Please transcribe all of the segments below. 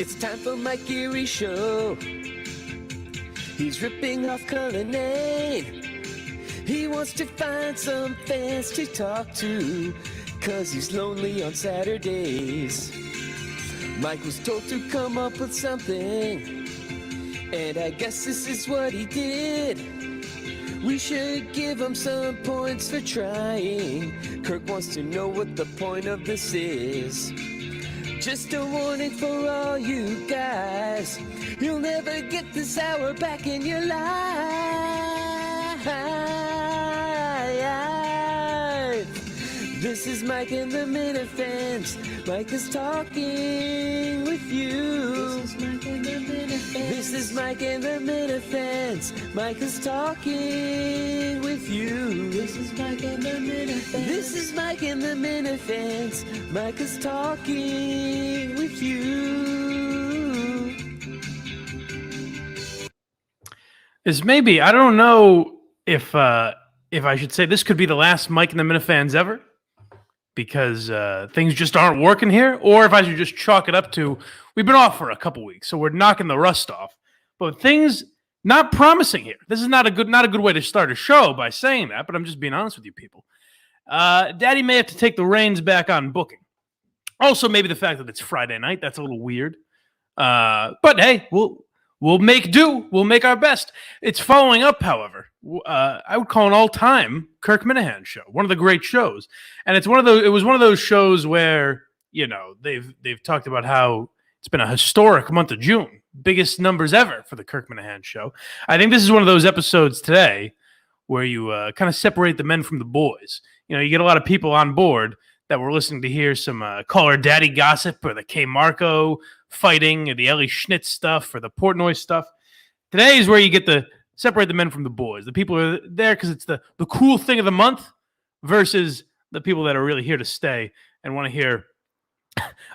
It's time for Mike Erie's show. He's ripping off Cullinane. He wants to find some fans to talk to, 'cause he's lonely on Saturdays. Mike was told to come up with something, and I guess this is what he did. We should give him some points for trying. Kirk wants to know what the point of this is. Just a warning for all you guys, you'll never get this hour back in your life. This is Mike and the Minifans. Mike is talking with you. This is Mike and the Minifans. This is Mike and the Minifans. Mike is talking with you. This is Mike and the Minifans. This is Mike and the Minifans. Mike is talking with you. Is maybe, I don't know if I should say this could be the last Mike and the Minifans ever, because things just aren't working here, or if I should just chalk it up to we've been off for a couple weeks, so we're knocking the rust off. But things not promising here. This is not a good way to start a show by saying that, but I'm just being honest with you people. Daddy may have to take the reins back on booking. Also, maybe the fact that it's Friday night, that's a little weird. But hey, we'll make do. We'll make our best. It's following up, however. I would call an all-time Kirk Minahan show, one of the great shows, and it was one of those shows where, you know, they've talked about how it's been a historic month of June, biggest numbers ever for the Kirk Minahan show. I think this is one of those episodes today where you kind of separate the men from the boys. You know, you get a lot of people on board that were listening to hear some Call Her Daddy gossip, or the K. Marco fighting, or the Ellie Schnitt stuff, or the Portnoy stuff. Today is where you get to separate the men from the boys. The people are there because it's the cool thing of the month, versus the people that are really here to stay and want to hear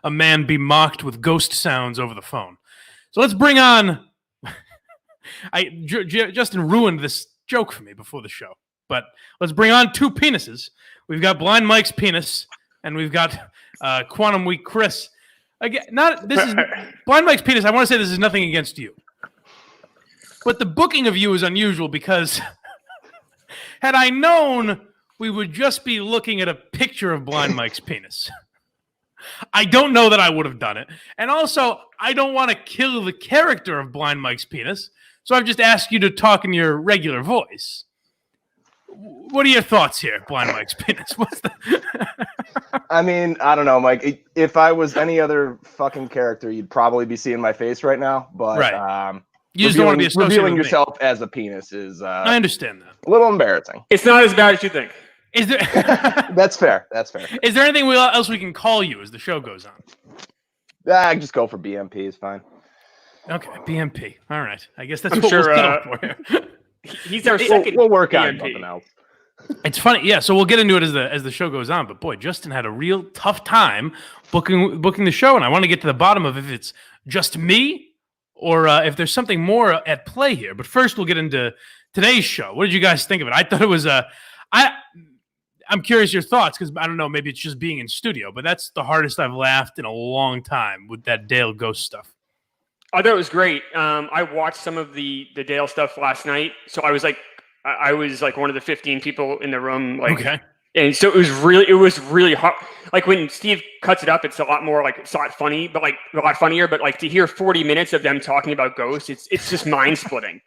a man be mocked with ghost sounds over the phone. So let's bring on... Justin ruined this joke for me before the show, but let's bring on two penises. We've got Blind Mike's penis, and we've got Quantum Week Chris. Again, Blind Mike's penis. I want to say this is nothing against you, but the booking of you is unusual, because had I known we would just be looking at a picture of Blind Mike's penis, I don't know that I would have done it. And also, I don't want to kill the character of Blind Mike's penis, so I've just asked you to talk in your regular voice. What are your thoughts here, Blind Mike's penis? I mean, I don't know, Mike. If I was any other fucking character, you'd probably be seeing my face right now. But right. You just don't want to be associated revealing with yourself as a penis is. I understand that. A little embarrassing. It's not as bad as you think. Is there? That's fair. That's fair. Is there anything else we can call you as the show goes on? Just go for BMP. Is fine. Okay, BMP. All right. I guess that's what we'll settle for here. He's our second. We'll work BMP. on something else. It's funny, yeah. So we'll get into it as the show goes on. But boy, Justin had a real tough time booking the show, and I want to get to the bottom of if it's just me or if there's something more at play here. But first, we'll get into today's show. What did you guys think of it? I thought it was I'm curious your thoughts, because I don't know, maybe it's just being in studio, but that's the hardest I've laughed in a long time with that Dale Ghost stuff. I thought it was great. I watched some of the Dale stuff last night, so I was like one of the 15 people in the room. Like, okay. And so it was really hard. Like when Steve cuts it up, it's a lot more like, it's not funny, but like a lot funnier. But like to hear 40 minutes of them talking about ghosts, it's just mind splitting.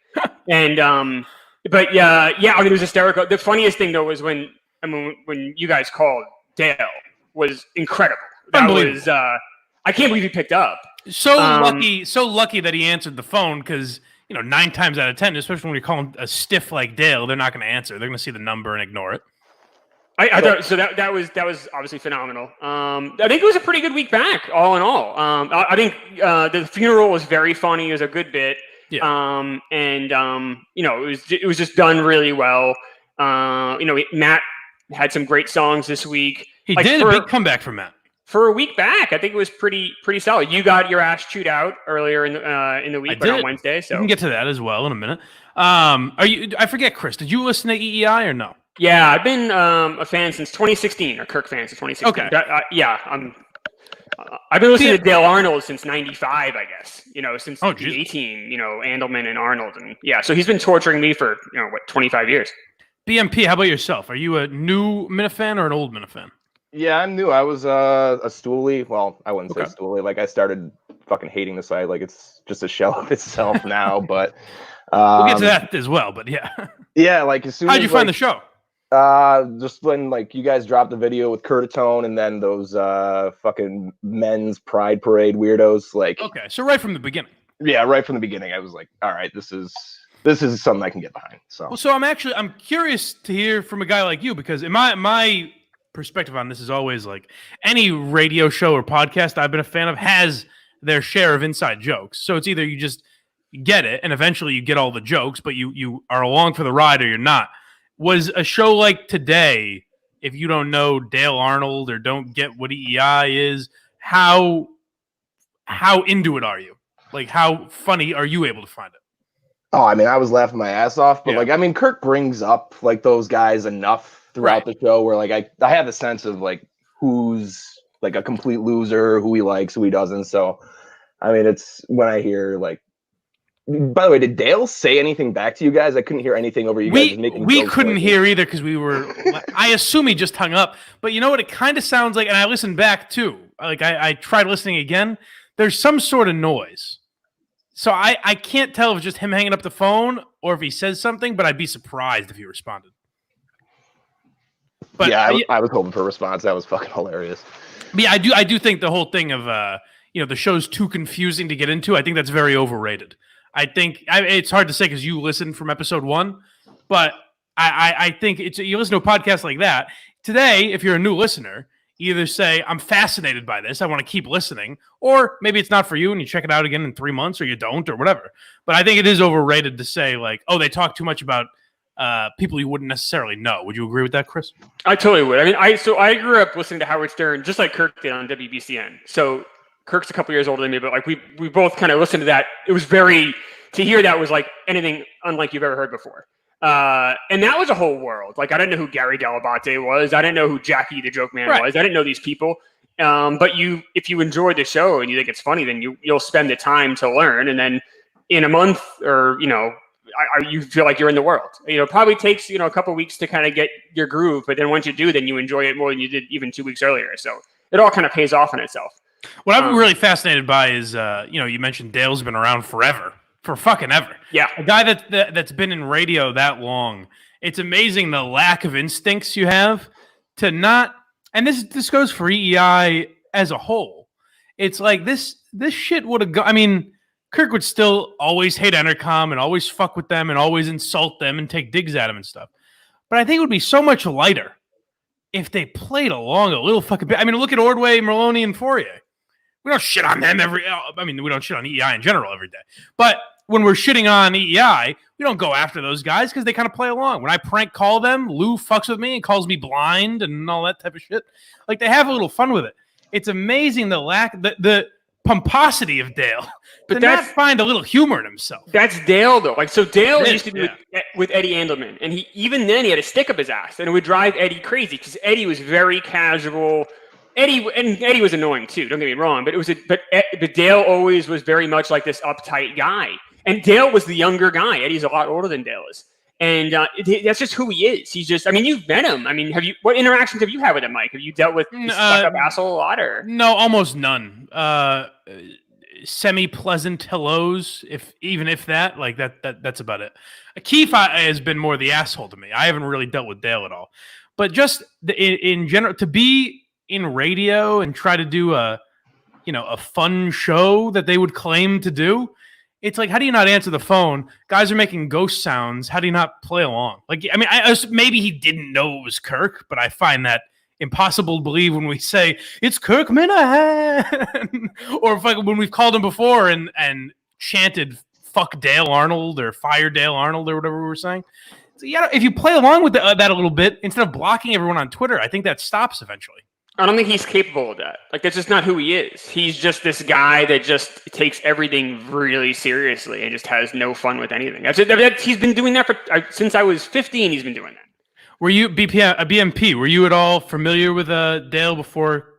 And but yeah, I mean, it was hysterical. The funniest thing though was when you guys called, Dale was incredible. That was I can't believe he picked up. So lucky that he answered the phone, because 9 times out of 10, especially when you call him a stiff like Dale, they're not going to answer. They're going to see the number and ignore it. I thought so. That was obviously phenomenal. I think it was a pretty good week back, all in all. I think the funeral was very funny. It was a good bit. Yeah. It was just done really well. Matt had some great songs this week. He did a big comeback from Matt. For a week back, I think it was pretty solid. You got your ass chewed out earlier in the week, but on Wednesday. So we can get to that as well in a minute. I forget, Chris, did you listen to EEI or no? Yeah, I've been a fan since 2016, a Kirk fan since 2016. Okay. I've been listening to Dale Arnold since '95, I guess. Since the geez. A-Team. Andelman and Arnold, and so he's been torturing me for 25 years. BMP, how about yourself? Are you a new Minifan or an old Minifan? Yeah, I'm new. I was a stoolie. Well, I wouldn't say Okay. stoolie. Like, I started fucking hating the site. Like, it's just a shell of itself now. But we'll get to that as well. But yeah. Yeah, like as soon How'd as you find the show? Just when like you guys dropped the video with Curtatone and then those fucking men's pride parade weirdos. Like, okay, so right from the beginning. Yeah, right from the beginning, I was like, all right, this is something I can get behind. So, well, so I'm curious to hear from a guy like you, because in my perspective on this is always like any radio show or podcast I've been a fan of has their share of inside jokes. So it's either you just get it and eventually you get all the jokes, but you are along for the ride or you're not. Was a show like today, if you don't know Dale Arnold or don't get what EEI is, how into it are you? Like, how funny are you able to find it? Oh, I mean, I was laughing my ass off, but like, I mean, Kirk brings up like those guys enough throughout the show where like I have a sense of like who's like a complete loser, who he likes, who he doesn't. So, I mean, it's when I hear like. By the way, did Dale say anything back to you guys? I couldn't hear anything over you guys. Just making we jokes couldn't like hear either because we were. I assume he just hung up. But you know what? It kind of sounds like, and I listened back too. Like I tried listening again. There's some sort of noise. So I can't tell if it's just him hanging up the phone or if he says something, but I'd be surprised if he responded. But yeah, I was hoping for a response. That was fucking hilarious. But yeah, I do think the whole thing of the show's too confusing to get into. I think that's very overrated. I think it's hard to say because you listened from episode 1, but I think you listen to a podcast like that today. If you're a new listener, either say I'm fascinated by this, I want to keep listening, or maybe it's not for you and you check it out again in 3 months, or you don't, or whatever. But I think it is overrated to say like, oh, they talk too much about people you wouldn't necessarily know. Would you agree with that, Chris? I totally would. I mean, I grew up listening to Howard Stern just like Kirk did on WBCN. So Kirk's a couple years older than me, but like we both kind of listened to that. It was to hear that was like anything unlike you've ever heard before. And that was a whole world. Like, I didn't know who Gary Delabate was. I didn't know who Jackie the Joke Man was. I didn't know these people. But if you enjoy the show and you think it's funny, then you'll spend the time to learn. And then in a month or, you feel like you're in the world. It probably takes, a couple weeks to kind of get your groove. But then once you do, then you enjoy it more than you did even 2 weeks earlier. So it all kind of pays off on itself. What I'm really fascinated by is, you mentioned Dale's been around forever. For fucking ever. Yeah. A guy that's been in radio that long. It's amazing the lack of instincts you have to not, and this goes for EEI as a whole. It's like this shit would have gone. I mean, Kirk would still always hate Entercom and always fuck with them and always insult them and take digs at them and stuff. But I think it would be so much lighter if they played along a little fucking bit. I mean, look at Ordway, Maloney, and Fourier. We don't shit on them we don't shit on EEI in general every day. But when we're shitting on EEI, we don't go after those guys because they kind of play along. When I prank call them, Lou fucks with me and calls me blind and all that type of shit. Like, they have a little fun with it. It's amazing the pomposity of Dale, but not find a little humor in himself. That's Dale, though. Like, so Dale used to be with Eddie Andelman, and even then he had a stick up his ass, and it would drive Eddie crazy because Eddie was very casual. Eddie was annoying too. Don't get me wrong, but Dale always was very much like this uptight guy. And Dale was the younger guy. Eddie's a lot older than Dale is. And that's just who he is. He's just, I mean, you've met him. I mean, what interactions have you had with him, Mike? Have you dealt with this stuck-up asshole a lot? Or? No, almost none. Semi-pleasant hellos, even if that, like that's about it. Keith has been more the asshole to me. I haven't really dealt with Dale at all. But just in general, to be in radio and try to do a fun show that they would claim to do, it's like, how do you not answer the phone? Guys are making ghost sounds. How do you not play along? Like, I mean, maybe he didn't know it was Kirk, but I find that impossible to believe when we say it's Kirk Minahan, or when we've called him before and chanted "fuck Dale Arnold" or "fire Dale Arnold" or whatever we were saying. So yeah, if you play along with that a little bit instead of blocking everyone on Twitter, I think that stops eventually. I don't think he's capable of that. Like, that's just not who he is. He's just this guy that just takes everything really seriously and just has no fun with anything. He's been doing that since I was 15. He's been doing that. Were you BMP? Were you at all familiar with Dale before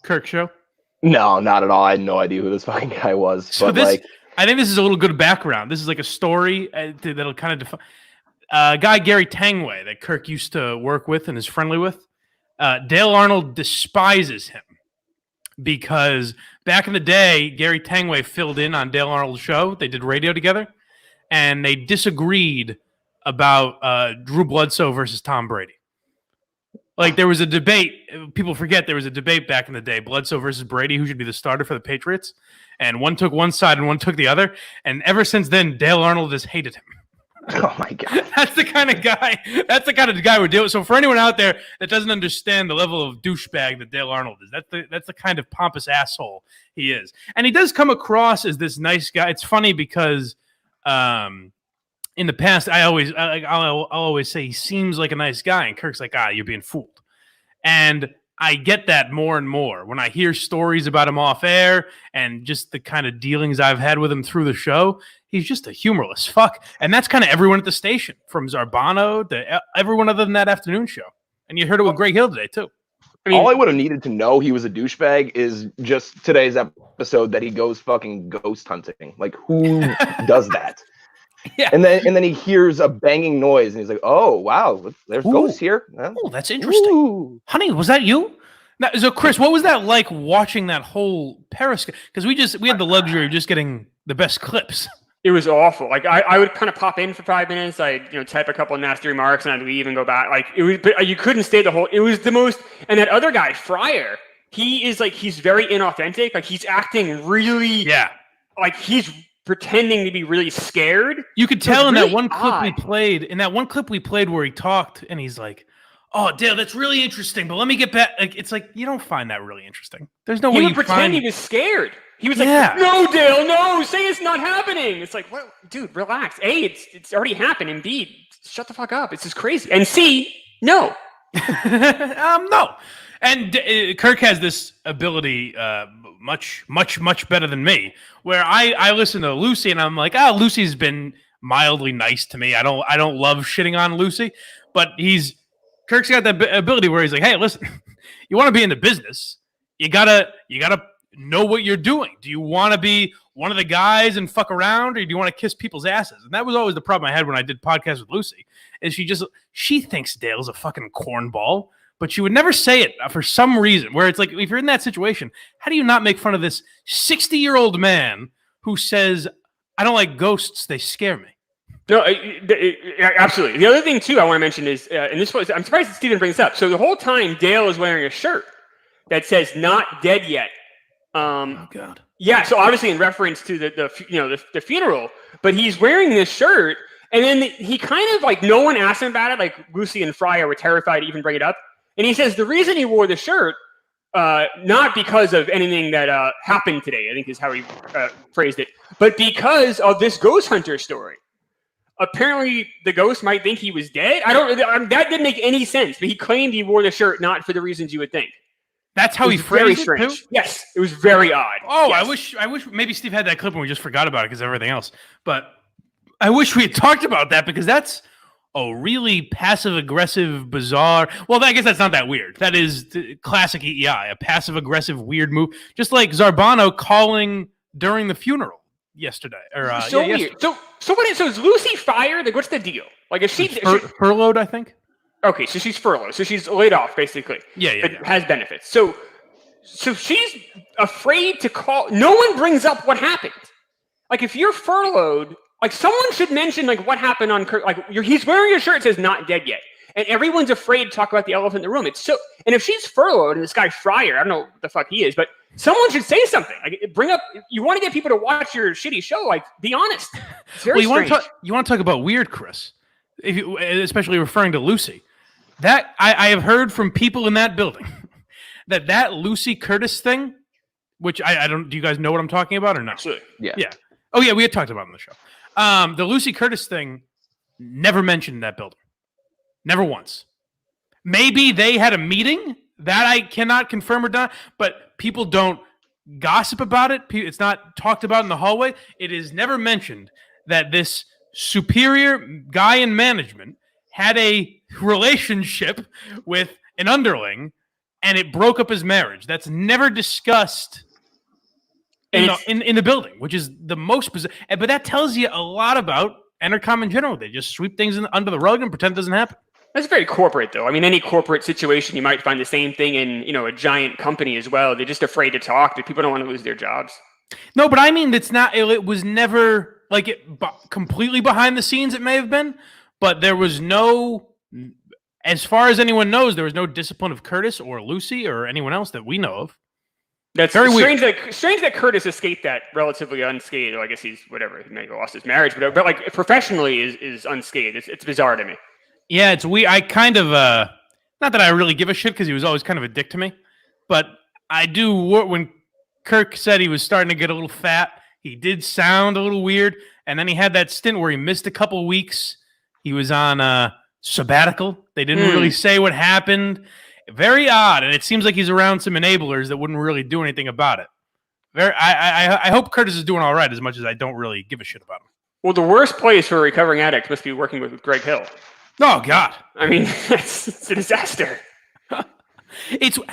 Kirk's show? No, not at all. I had no idea who this fucking guy was. So but this, I think this is a little good background. This is like a story that'll kind of define. Guy Gary Tangway that Kirk used to work with and is friendly with. Dale Arnold despises him because back in the day, Gary Tangway filled in on Dale Arnold's show. They did radio together, and they disagreed about Drew Bledsoe versus Tom Brady. Like, there was a debate. People forget there was a debate back in the day, Bledsoe versus Brady, who should be the starter for the Patriots. And one took one side and one took the other. And ever since then, Dale Arnold has hated him. Oh, my God. That's the kind of guy. That's the kind of guy we're dealing with. So for anyone out there that doesn't understand the level of douchebag that Dale Arnold is, that's the kind of pompous asshole he is. And he does come across as this nice guy. It's funny because in the past, I'll always say he seems like a nice guy, and Kirk's like, you're being fooled. And I get that more and more when I hear stories about him off air and just the kind of dealings I've had with him through the show. He's just a humorless fuck. And that's kind of everyone at the station, from Zarbano to everyone other than that afternoon show. And you heard it with Greg Hill today, too. I mean, all I would have needed to know he was a douchebag is just today's episode that he goes fucking ghost hunting. Like, who does that? Yeah. And then he hears a banging noise and he's like, "Oh, wow, there's ghosts here." Oh, that's interesting. Ooh. Honey, was that you? Now, so Chris, what was that like watching that whole Periscope? Because we had the luxury of just getting the best clips. It was awful. Like I would kind of pop in for 5 minutes. I'd type a couple of nasty remarks and I'd leave and go back. Like it was, but you couldn't stay the whole. It was the most. And that other guy, Fryer, he's very inauthentic. Like he's acting really. Yeah. Like he's pretending to be really scared. You could tell in that one clip we played. In that one clip we played where he talked and he's like, "Oh, Dale, that's really interesting, but let me get back." Like it's like you don't find that really interesting. There's no way you pretend he was scared. He was like, "No, Dale, no, say it's not happening." It's like, "What, dude? Relax. A, it's already happened. And B, shut the fuck up. It's just crazy." And C, no, no. And Kirk has this ability, much better than me, where I listen to Lucy and I'm like, Lucy's been mildly nice to me. I don't love shitting on Lucy, but Kirk's got that ability where he's like, "Hey, listen, you want to be in the business, you gotta know what you're doing. Do you want to be one of the guys and fuck around, or do you want to kiss people's asses?" And that was always the problem I had when I did podcasts with Lucy, is she thinks Dale's a fucking cornball, but she would never say it for some reason, where it's like, if you're in that situation, how do you not make fun of this 60-year-old man who says, "I don't like ghosts, they scare me"? No, absolutely. The other thing, too, I want to mention is, and this was, I'm surprised that Steven brings this up. So the whole time, Dale is wearing a shirt that says "Not Dead Yet." Oh, God. Yeah, so obviously in reference to the funeral, but he's wearing this shirt, and then he kind of, like, no one asked him about it. Like, Lucy and Fryer were terrified to even bring it up. And he says the reason he wore the shirt, not because of anything that happened today, I think is how he phrased it, but because of this ghost hunter story. Apparently, the ghost might think he was dead. That didn't make any sense, but he claimed he wore the shirt not for the reasons you would think. That's how he phrased it, too? Yes, it was very odd. Oh, yes. I wish maybe Steve had that clip and we just forgot about it because of everything else. But I wish we had talked about that, because that's a really passive-aggressive, bizarre... Well, I guess that's not that weird. That is classic EEI, a passive-aggressive, weird move. Just like Zarbano calling during the funeral yesterday. Weird. So is Lucy fired? Like, what's the deal? Like, is she furloughed, I think? Okay, so she's furloughed. So she's laid off, basically. Yeah. Has benefits. So she's afraid to call. No one brings up what happened. Like, if you're furloughed, like, someone should mention, like, what happened on Kirk. Like, he's wearing a shirt that says "Not Dead Yet," and everyone's afraid to talk about the elephant in the room. And if she's furloughed and this guy Fryer, I don't know what the fuck he is, but someone should say something. Like, bring up. You want to get people to watch your shitty show? Like, be honest. It's very strange. You want to talk about weird, Chris? Especially referring to Lucy. That I have heard from people in that building that Lucy Curtis thing, which I don't. Do you guys know what I'm talking about or not? Absolutely. Yeah. Oh yeah, we had talked about it on the show. The Lucy Curtis thing never mentioned in that building. Never once. Maybe they had a meeting that I cannot confirm or deny, but people don't gossip about it. It's not talked about in the hallway. It is never mentioned that this superior guy in management had a relationship with an underling and it broke up his marriage. That's never discussed in the building, which is the most bizarre. But that tells you a lot about Entercom in general. They just sweep things under the rug and pretend it doesn't happen. That's very corporate, though. I mean, any corporate situation, you might find the same thing in, a giant company as well. They're just afraid to talk. People don't want to lose their jobs. No, but I mean, it's not. It was never like completely behind the scenes. It may have been, but there was no, as far as anyone knows, there was no discipline of Curtis or Lucy or anyone else that we know of. That's very strange. Strange that Curtis escaped that relatively unscathed. I guess he's whatever. He may have lost his marriage, but like professionally is unscathed. It's bizarre to me. Yeah, it's weird. I kind of, not that I really give a shit because he was always kind of a dick to me, but I do. When Kirk said he was starting to get a little fat, he did sound a little weird. And then he had that stint where he missed a couple of weeks. He was on sabbatical. They didn't really say what happened. Very odd. And it seems like he's around some enablers that wouldn't really do anything about it. I hope Curtis is doing all right, as much as I don't really give a shit about him. Well, the worst place for a recovering addict must be working with Greg Hill. Oh, God. I mean, it's a disaster.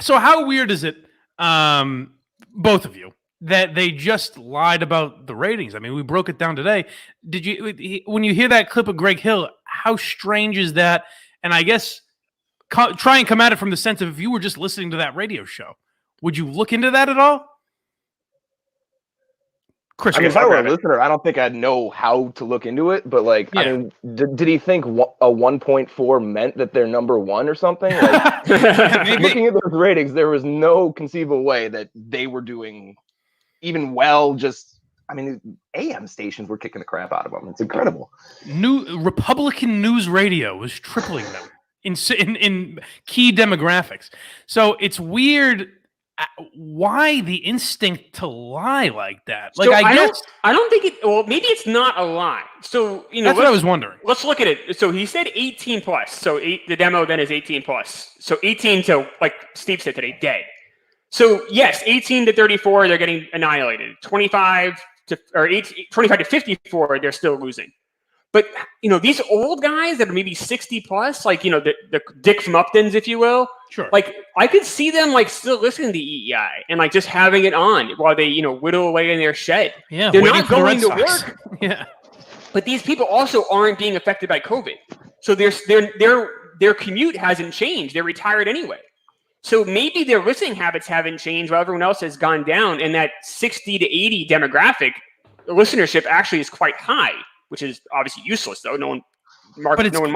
So how weird is it, both of you, that they just lied about the ratings? I mean, we broke it down today. When you hear that clip of Greg Hill, how strange is that? And I guess try and come at it from the sense of if you were just listening to that radio show, would you look into that at all? Chris, if I were a listener, I don't think I'd know how to look into it. But I mean, did he think a 1.4 meant that they're number one or something? Like, looking at those ratings, there was no conceivable way that they were doing even well. I mean, AM stations were kicking the crap out of them. It's incredible. Republican news radio was tripling them in key demographics. So it's weird. Why the instinct to lie like that? Like, so I don't think it. Well, maybe it's not a lie. So that's what I was wondering. Let's look at it. So he said 18 plus. So the demo then is 18 plus. So 18 to, like Steve said today, dead. So yes, 18 to 34, they're getting annihilated. 25 to 54, they're still losing. But these old guys that are maybe 60 plus, like the Dick from Upton's, if you will. Sure. Like I could see them like still listening to EEI and like just having it on while they whittle away in their shed. Yeah, they're not going to work. Yeah. But these people also aren't being affected by COVID, so their commute hasn't changed. They're retired anyway. So maybe their listening habits haven't changed while everyone else has gone down, and that 60 to 80 demographic listenership actually is quite high, which is obviously useless though. No one markets them.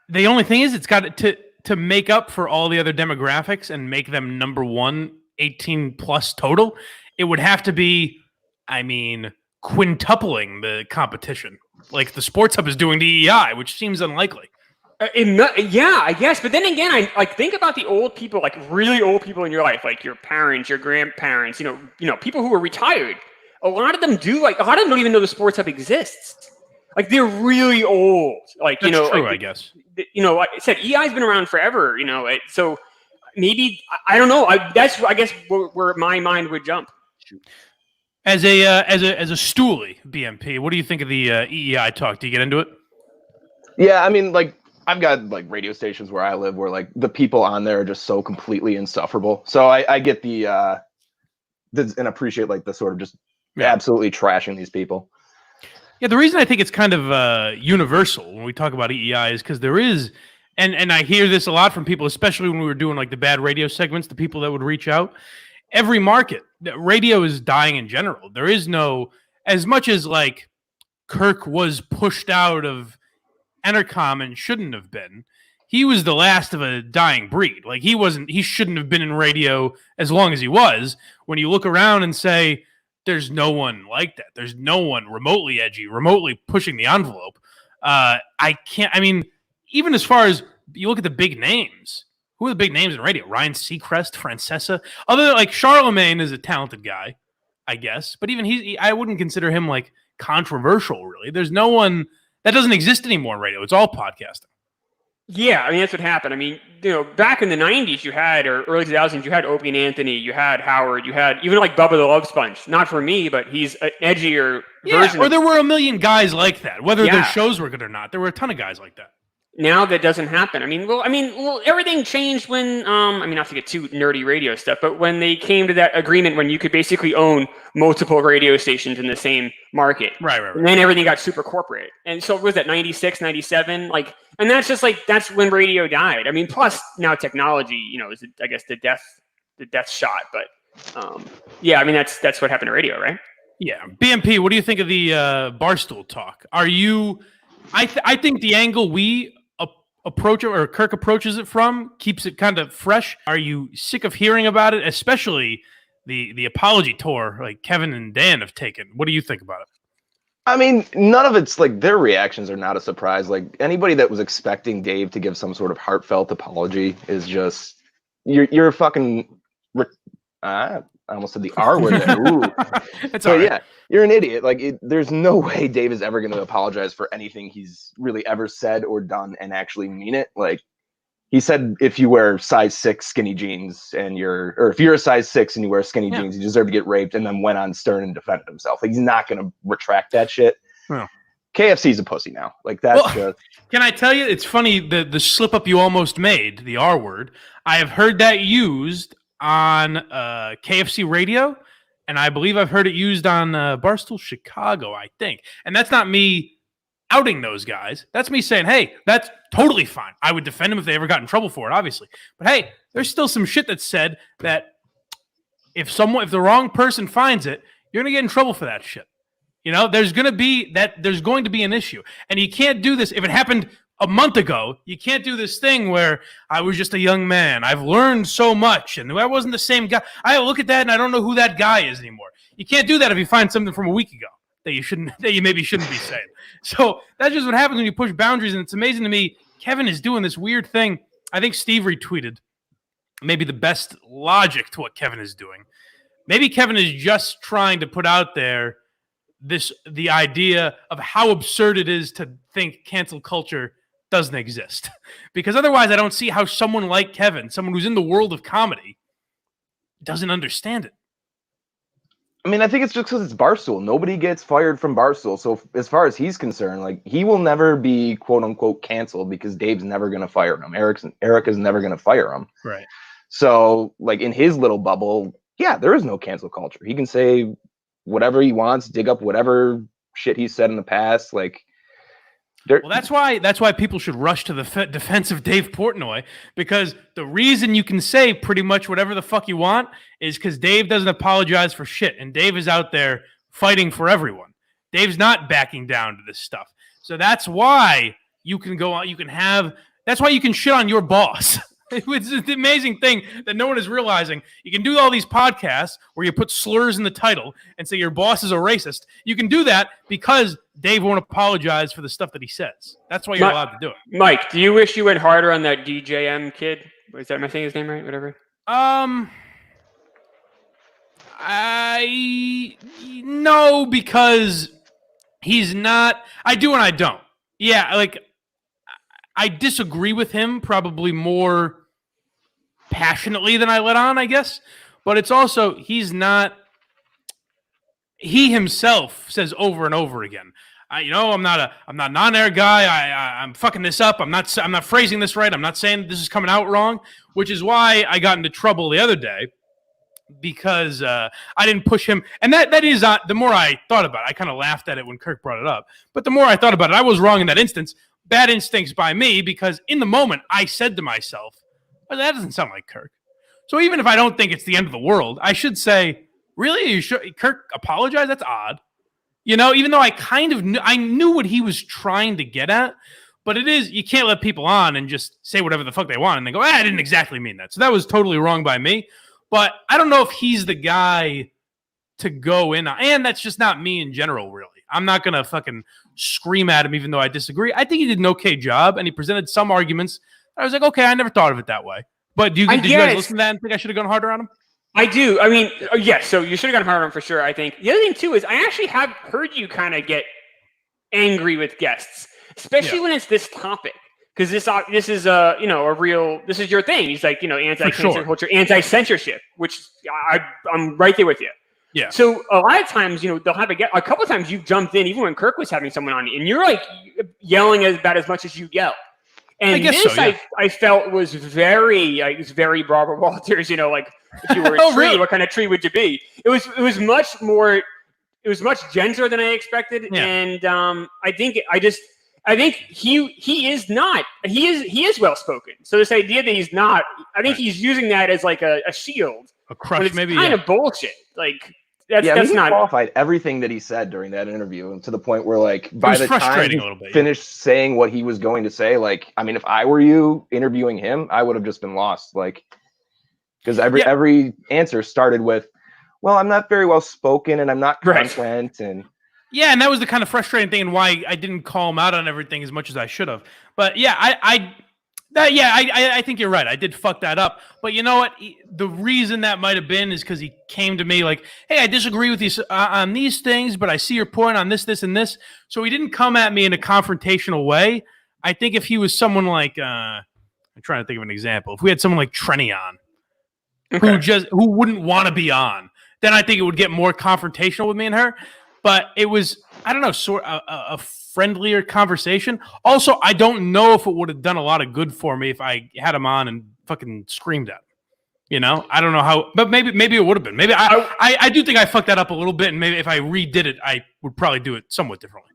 The only thing is it's got to make up for all the other demographics and make them number one 18 plus total. It would have to be, quintupling the competition like the Sports Hub is doing to EEI, which seems unlikely. Yeah, I guess. But then again, I think about the old people, like really old people in your life, like your parents, your grandparents, people who are retired. A lot of them don't even know the Sports Hub exists. Like they're really old. Like, That's true, I guess. Like I said, EI's been around forever, so maybe, I don't know. That's, I guess, where my mind would jump. As a stoolie BMP, what do you think of the EEI talk? Do you get into it? Yeah, I mean, like, I've got like radio stations where I live where like the people on there are just so completely insufferable. So I get the and appreciate like the sort of just absolutely trashing these people. Yeah, the reason I think it's kind of universal when we talk about EEI is because there is, and I hear this a lot from people, especially when we were doing like the bad radio segments, the people that would reach out. Every market, radio is dying in general. There is no, as much as like Kirk was pushed out of Entercom and shouldn't have been, he was the last of a dying breed. Like he shouldn't have been in radio as long as he was. When you look around and say, there's no one like that. There's no one remotely edgy, remotely pushing the envelope. Even as far as you look at the big names, who are the big names in radio? Ryan Seacrest, Francesa. Other than like Charlemagne is a talented guy, I guess. But even I wouldn't consider him like controversial, really. There's no one that doesn't exist anymore in radio. It's all podcasting. Yeah, that's what happened. Back in the 90s, or early 2000s, you had Opie and Anthony, you had Howard, you had even like Bubba the Love Sponge. Not for me, but he's an edgier version. Or there were a million guys like that. Whether their shows were good or not, there were a ton of guys like that. Now that doesn't happen. Everything changed when, not to get too nerdy radio stuff, but when they came to that agreement when you could basically own multiple radio stations in the same market. Right. And then everything got super corporate. And so was that 96, 97? And that's just that's when radio died. Plus now technology, is, I guess, the death shot. But that's what happened to radio, right? Yeah. BMP, what do you think of the Barstool talk? Are you, I think the angle we approach it, or Kirk approaches it from, keeps it kind of fresh. Are you sick of hearing about it, especially the apology tour like Kevin and Dan have taken? What do you think about it? None of it's their reactions are not a surprise. Anybody that was expecting Dave to give some sort of heartfelt apology is just you're a fucking. I almost said the R word there. Ooh. That's all right. Yeah, you're an idiot. There's no way Dave is ever going to apologize for anything he's really ever said or done and actually mean it. He said, if you wear size 6 skinny jeans or if you're a size 6 and you wear skinny jeans, you deserve to get raped, and then went on Stern and defended himself. He's not going to retract that shit. No. KFC's a pussy now. Can I tell you, it's funny, the slip up you almost made, the R word. I have heard that used on KFC radio, and I believe I've heard it used on Barstool Chicago, I think. And that's not me outing those guys. That's me saying, hey, that's totally fine. I would defend them if they ever got in trouble for it, obviously. But hey, there's still some shit that's said that if the wrong person finds it, you're going to get in trouble for that shit. There's going to be an issue. And you can't do this. If it happened a month ago, you can't do this thing where I was just a young man. I've learned so much, and I wasn't the same guy. I look at that, and I don't know who that guy is anymore. You can't do that if you find something from a week ago that you maybe shouldn't be saying. So that's just what happens when you push boundaries, and it's amazing to me. Kevin is doing this weird thing. I think Steve retweeted maybe the best logic to what Kevin is doing. Maybe Kevin is just trying to put out there the idea of how absurd it is to think cancel culture doesn't exist. Because otherwise I don't see how someone like Kevin, someone who's in the world of comedy, doesn't understand it. I think it's just because it's Barstool. Nobody gets fired from Barstool. So as far as he's concerned, he will never be quote unquote canceled because Dave's never going to fire him. Eric is never going to fire him. Right. So in his little bubble, yeah, there is no cancel culture. He can say whatever he wants, dig up whatever shit he said in the past. Well, that's why people should rush to the defense of Dave Portnoy, because the reason you can say pretty much whatever the fuck you want is because Dave doesn't apologize for shit, and Dave is out there fighting for everyone. Dave's not backing down to this stuff. So that's why you can go on. That's why you can shit on your boss. It's the amazing thing that no one is realizing. You can do all these podcasts where you put slurs in the title and say your boss is a racist. You can do that because Dave won't apologize for the stuff that he says. That's why you're allowed to do it. Mike, do you wish you went harder on that DJM kid? Am I saying his name right? Whatever. No, because he's not. I do and I don't. Yeah, I disagree with him probably more passionately than I let on, I guess. But it's also, he's not. He himself says over and over again, I'm not an on-air guy. I'm fucking this up. I'm not phrasing this right. I'm not saying this is coming out wrong, which is why I got into trouble the other day because I didn't push him. And that is the more I thought about it, I kind of laughed at it when Kirk brought it up. But the more I thought about it, I was wrong in that instance. Bad instincts by me, because in the moment I said to myself, well, that doesn't sound like Kirk. So even if I don't think it's the end of the world, I should say, really? Are you sure? Kirk apologized? That's odd. Even though I kind of knew what he was trying to get at, but you can't let people on and just say whatever the fuck they want and they go, I didn't exactly mean that. So that was totally wrong by me. But I don't know if he's the guy to go in, and that's just not me in general, really. I'm not going to fucking scream at him even though I disagree. I think he did an okay job, and he presented some arguments. I was like, okay, I never thought of it that way. But did you guys listen to that and think I should have gone harder on him? I do. Yes, so you should have gone harder on him for sure, I think. The other thing, too, is I actually have heard you kind of get angry with guests, especially when it's this topic. Because this is this is your thing. He's like, anti-cancel culture, anti-censorship, which I'm right there with you. Yeah. So a lot of times, they'll have a couple of times you've jumped in, even when Kirk was having someone on, and you're like yelling about as much as you yell. And this, so, yeah. I felt was very Barbara Walters. You know, like if you were a tree, really? what kind of tree would you be? It was much more. It was much gentler than I expected, and I think he is not. He is well spoken. So this idea that he's not, I think he's using that as like a shield, a crush, it's maybe. Kind of bullshit. Like that's he not qualified everything that he said during that interview, and to the point where like by the time he bit, finished saying what he was going to say, like I mean, if I were you interviewing him, I would have just been lost, like because every answer started with, well, I'm not very well spoken and I'm not confident. And yeah, and that was the kind of frustrating thing and why I didn't call him out on everything as much as I should have. But yeah, I think you're right. I did fuck that up. But you know what? The reason that might have been is because he came to me like, hey, I disagree with you on these things, but I see your point on this, this, and this. So he didn't come at me in a confrontational way. I think if he was someone like, I'm trying to think of an example. If we had someone like Trenny on, who wouldn't want to be on, then I think it would get more confrontational with me and her. But it was, I don't know, sort of a friendlier conversation. Also, I don't know if it would have done a lot of good for me if I had him on and fucking screamed at him. You know, I don't know how, but maybe it would have been. Maybe I do think I fucked that up a little bit, and maybe if I redid it, I would probably do it somewhat differently.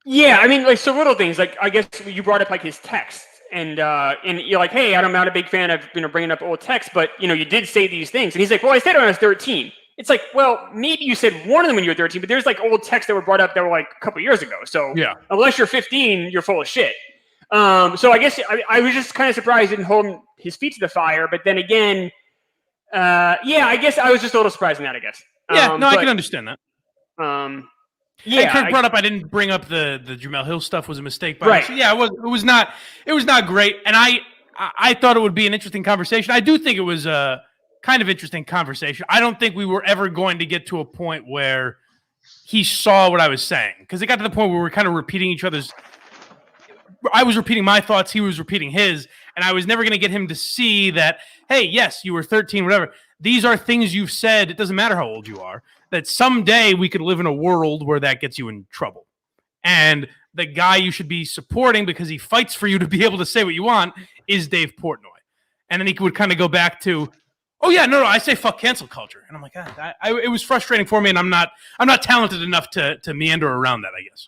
Yeah, I mean, like so little things. Like I guess you brought up like his text. And you're like, hey, I'm not a big fan of bringing up old text, but you did say these things. And he's like, well, I said it when I was 13. It's like, well, maybe you said one of them when you were 13, but there's like old texts that were brought up that were like a couple years ago. So unless you're 15, you're full of shit. So I guess I was just kind of surprised he didn't hold his feet to the fire. But then again, I guess I was just a little surprised in that, I guess. I can understand that. Yeah, Kirk brought up. I didn't bring up the Jamel Hill stuff was a mistake, but right? Yeah, it was not great, and I thought it would be an interesting conversation. I do think it was a kind of interesting conversation. I don't think we were ever going to get to a point where he saw what I was saying because it got to the point where we were kind of repeating each other's. I was repeating my thoughts, he was repeating his, and I was never going to get him to see that. Hey, yes, you were 13, whatever. These are things you've said. It doesn't matter how old you are. That someday we could live in a world where that gets you in trouble. And the guy you should be supporting because he fights for you to be able to say what you want is Dave Portnoy. And then he would kind of go back to, oh yeah, no, I say fuck cancel culture. And I'm like, it was frustrating for me, and I'm not talented enough to meander around that, I guess.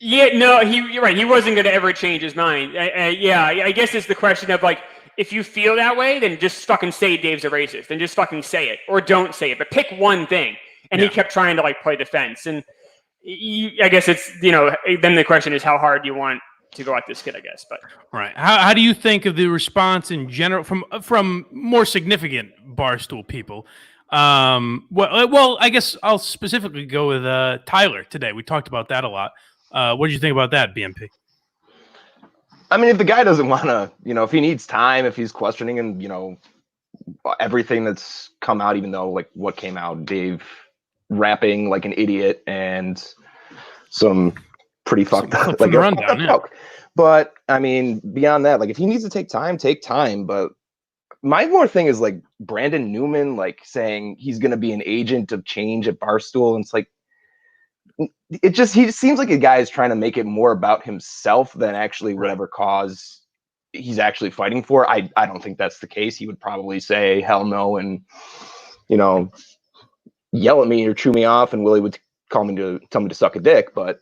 Yeah, no, you're right. He wasn't going to ever change his mind. I guess it's the question of like, if you feel that way, then just fucking say Dave's a racist and just fucking say it or don't say it, but pick one thing. And he kept trying to like play defense. And I guess it's, then the question is how hard you want to go at this kid, I guess. But right. How do you think of the response in general from more significant Barstool people? Well, I guess I'll specifically go with Tyler today. We talked about that a lot. What did you think about that, BMP? I mean, if the guy doesn't want to, if he needs time, if he's questioning and, everything that's come out, even though like what came out, Dave rapping like an idiot and some pretty fucked up, like rundown, joke. But I mean, beyond that, like if he needs to take time. But my more thing is like Brandon Newman, like saying he's going to be an agent of change at Barstool. And it's like, he just seems like a guy is trying to make it more about himself than actually whatever cause he's actually fighting for. I don't think that's the case. He would probably say hell no and yell at me or chew me off, and Willie would tell me to suck a dick. But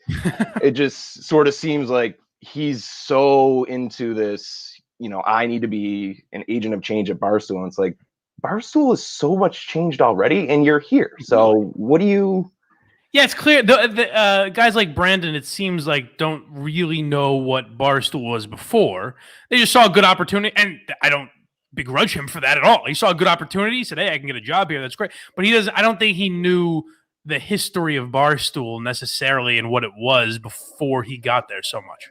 it just sort of seems like he's so into this, I need to be an agent of change at Barstool. And it's like, Barstool is so much changed already and you're here. So what do you... Yeah, it's clear. The guys like Brandon, it seems like, don't really know what Barstool was before. They just saw a good opportunity, and I don't begrudge him for that at all. He saw a good opportunity. He said, hey, I can get a job here. That's great. But he doesn't. I don't think he knew the history of Barstool necessarily and what it was before he got there so much.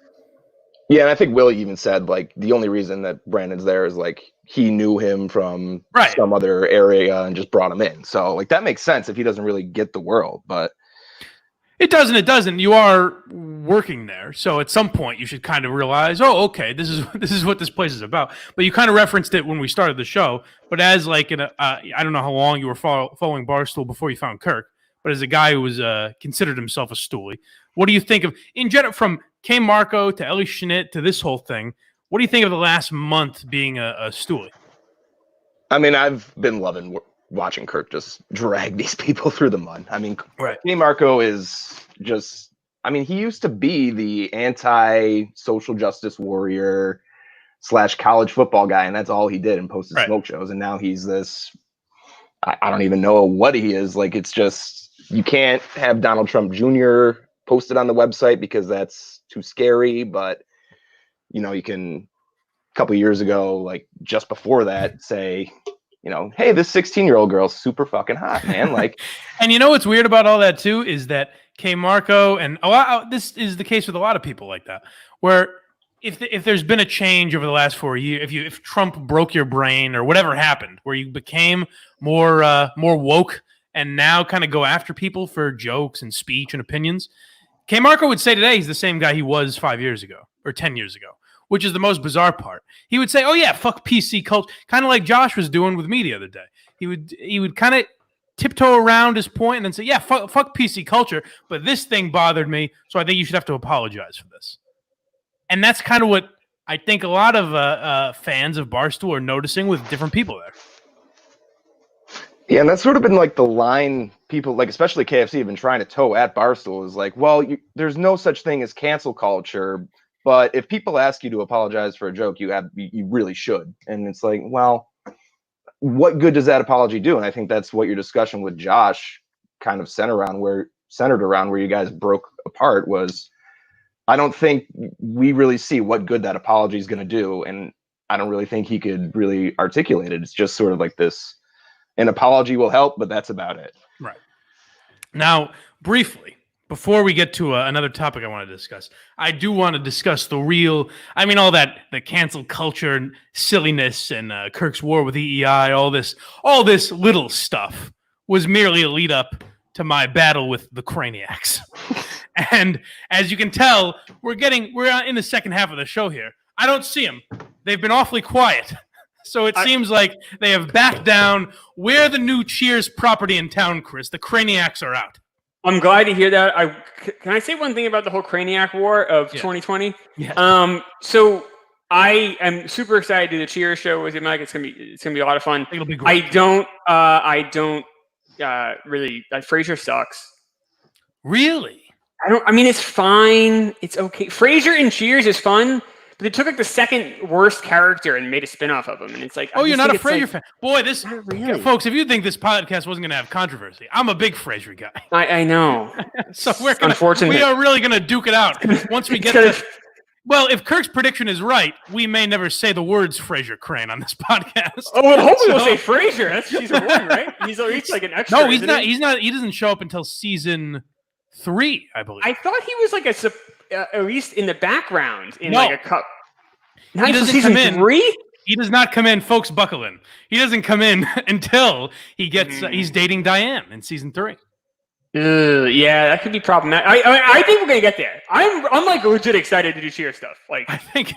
Yeah, and I think Willie even said, like, the only reason that Brandon's there is, like, he knew him from some other area and just brought him in. So, like, that makes sense if he doesn't really get the world, but... It doesn't. You are working there, so at some point you should kind of realize, oh, okay, this is what this place is about. But you kind of referenced it when we started the show. But as like I don't know how long you were following Barstool before you found Kirk, but as a guy who was considered himself a stoolie, what do you think of in general from K. Marco to Ellie Schnitt to this whole thing? What do you think of the last month being a stoolie? I mean, I've been loving watching Kirk just drag these people through the mud. I mean, Right. K. Marco is just, I mean, he used to be the anti-social justice warrior / college football guy, and that's all he did and posted Right. smoke shows. And now he's this, I don't even know what he is. Like, it's just, you can't have Donald Trump Jr. posted on the website because that's too scary. But, you know, you can, a couple of years ago, like just before that, say, you know, hey, this 16-year-old girl's super fucking hot, man. Like, and you know what's weird about all that too is that K. Marco and this is the case with a lot of people like that, where if there's been a change over the last 4 years, if Trump broke your brain or whatever happened, where you became more woke and now kind of go after people for jokes and speech and opinions, K. Marco would say today he's the same guy he was 5 years ago or 10 years ago, which is the most bizarre part. He would say, "Oh yeah, fuck PC culture," kind of like Josh was doing with me the other day. He would kind of tiptoe around his point and then say, "Yeah, fuck PC culture, but this thing bothered me, so I think you should have to apologize for this." And that's kind of what I think a lot of fans of Barstool are noticing with different people there. Yeah, and that's sort of been like the line people, like especially KFC, have been trying to toe at Barstool is like, well, there's no such thing as cancel culture, but if people ask you to apologize for a joke, you really should. And it's like, well, what good does that apology do? And I think that's what your discussion with Josh kind of centered around where you guys broke apart was, I don't think we really see what good that apology is going to do. And I don't really think he could really articulate it. It's just sort of like this, an apology will help, but that's about it. Right. Now, briefly, before we get to another topic I want to discuss, I do want to discuss all the cancel culture and silliness and Kirk's war with EEI, all this little stuff was merely a lead up to my battle with the Craniacs. And as you can tell, we're in the second half of the show here. I don't see them. They've been awfully quiet. So it seems like they have backed down. We're the new Cheers property in town, Chris. The Craniacs are out. I'm glad to hear that. Can I say one thing about the whole Craniac War of 2020? Yeah. So I am super excited to do the Cheers show with you, Mike. It's gonna be a lot of fun. It'll be great. I don't really. Frasier sucks. Really? I mean, it's fine. It's okay. Frasier and Cheers is fun. But they took like the second worst character and made a spin-off of him. And it's like, oh, you're not a Frasier fan. Boy, really. Folks, if you think this podcast wasn't going to have controversy, I'm a big Frasier guy. I know. So we are really going to duke it out once we get to. Well, if Kirk's prediction is right, we may never say the words Frasier Crane on this podcast. Oh, well, hopefully we'll say Frasier. That's season 1, right? He's like an extra. No, he's not. He's not. He doesn't show up until season 3, I believe. I thought he was like at least in the background in like a cup. He doesn't come in. 3? He does not come in, folks. Buckle in. He doesn't come in until he gets. He's dating Diane in season 3. Yeah, that could be problematic. I think we're gonna get there. I'm like legit excited to do Cheer stuff. Like I think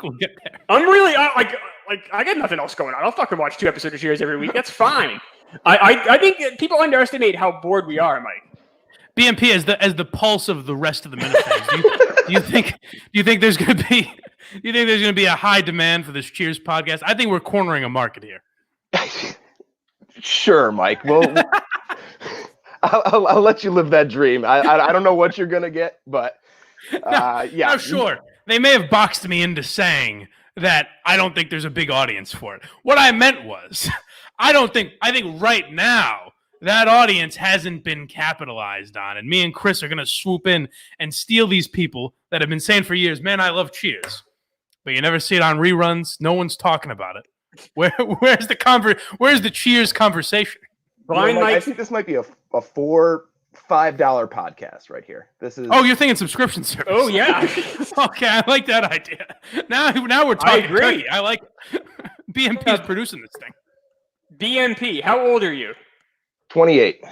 we'll get there. I'm really like I got nothing else going on. I'll fucking watch 2 episodes of Cheers every week. That's fine. I think people underestimate how bored we are, Mike. BMP as the pulse of the rest of the Minifans. Do you think there's going to be a high demand for this Cheers podcast? I think we're cornering a market here. Sure, Mike. Well, I'll let you live that dream. I don't know what you're going to get, but yeah. No, sure. They may have boxed me into saying that I don't think there's a big audience for it. What I meant was, I think right now that audience hasn't been capitalized on, and me and Chris are going to swoop in and steal these people that have been saying for years, man, I love Cheers, but you never see it on reruns. No one's talking about it. Where's the Cheers conversation? Blind Mike, I think this might be a $4-5 podcast right here. This is. Oh, you're thinking subscription service? Oh yeah. Okay, I like that idea. Now we're talking. I agree. Turkey. I like it. BMP is producing this thing. BMP, how old are you? 28.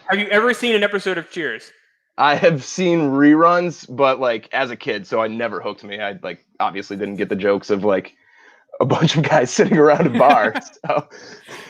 Have you ever seen an episode of Cheers? I have seen reruns, but like as a kid, so I never hooked me. I like obviously didn't get the jokes of like, a bunch of guys sitting around a bar. So.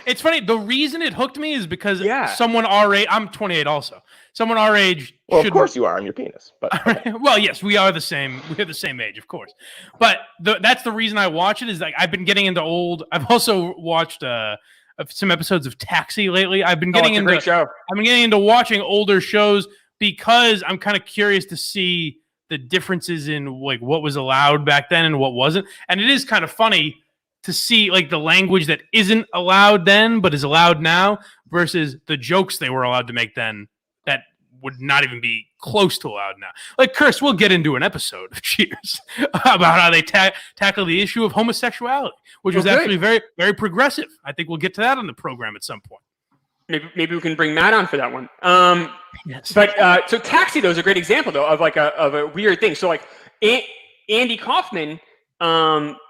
It's funny. The reason it hooked me is because someone our age. I'm 28 also. Someone our age. Well, of course you are. I'm your penis. But okay. Well, yes, we are the same. We're the same age, of course. But that's the reason I watch it. Is like I've been getting into old. I've also watched some episodes of Taxi lately. I've been getting into. I've been getting into watching older shows because I'm kind of curious to see the differences in like what was allowed back then and what wasn't. And it is kind of funny to see like the language that isn't allowed then but is allowed now versus the jokes they were allowed to make then that would not even be close to allowed now. Like Curse, we'll get into an episode of Cheers about how they tackle the issue of homosexuality, which was actually very, very progressive. I think we'll get to that on the program at some point. Maybe we can bring Matt on for that one. Yes. But so Taxi though is a great example though of like a weird thing. So like Andy Kaufman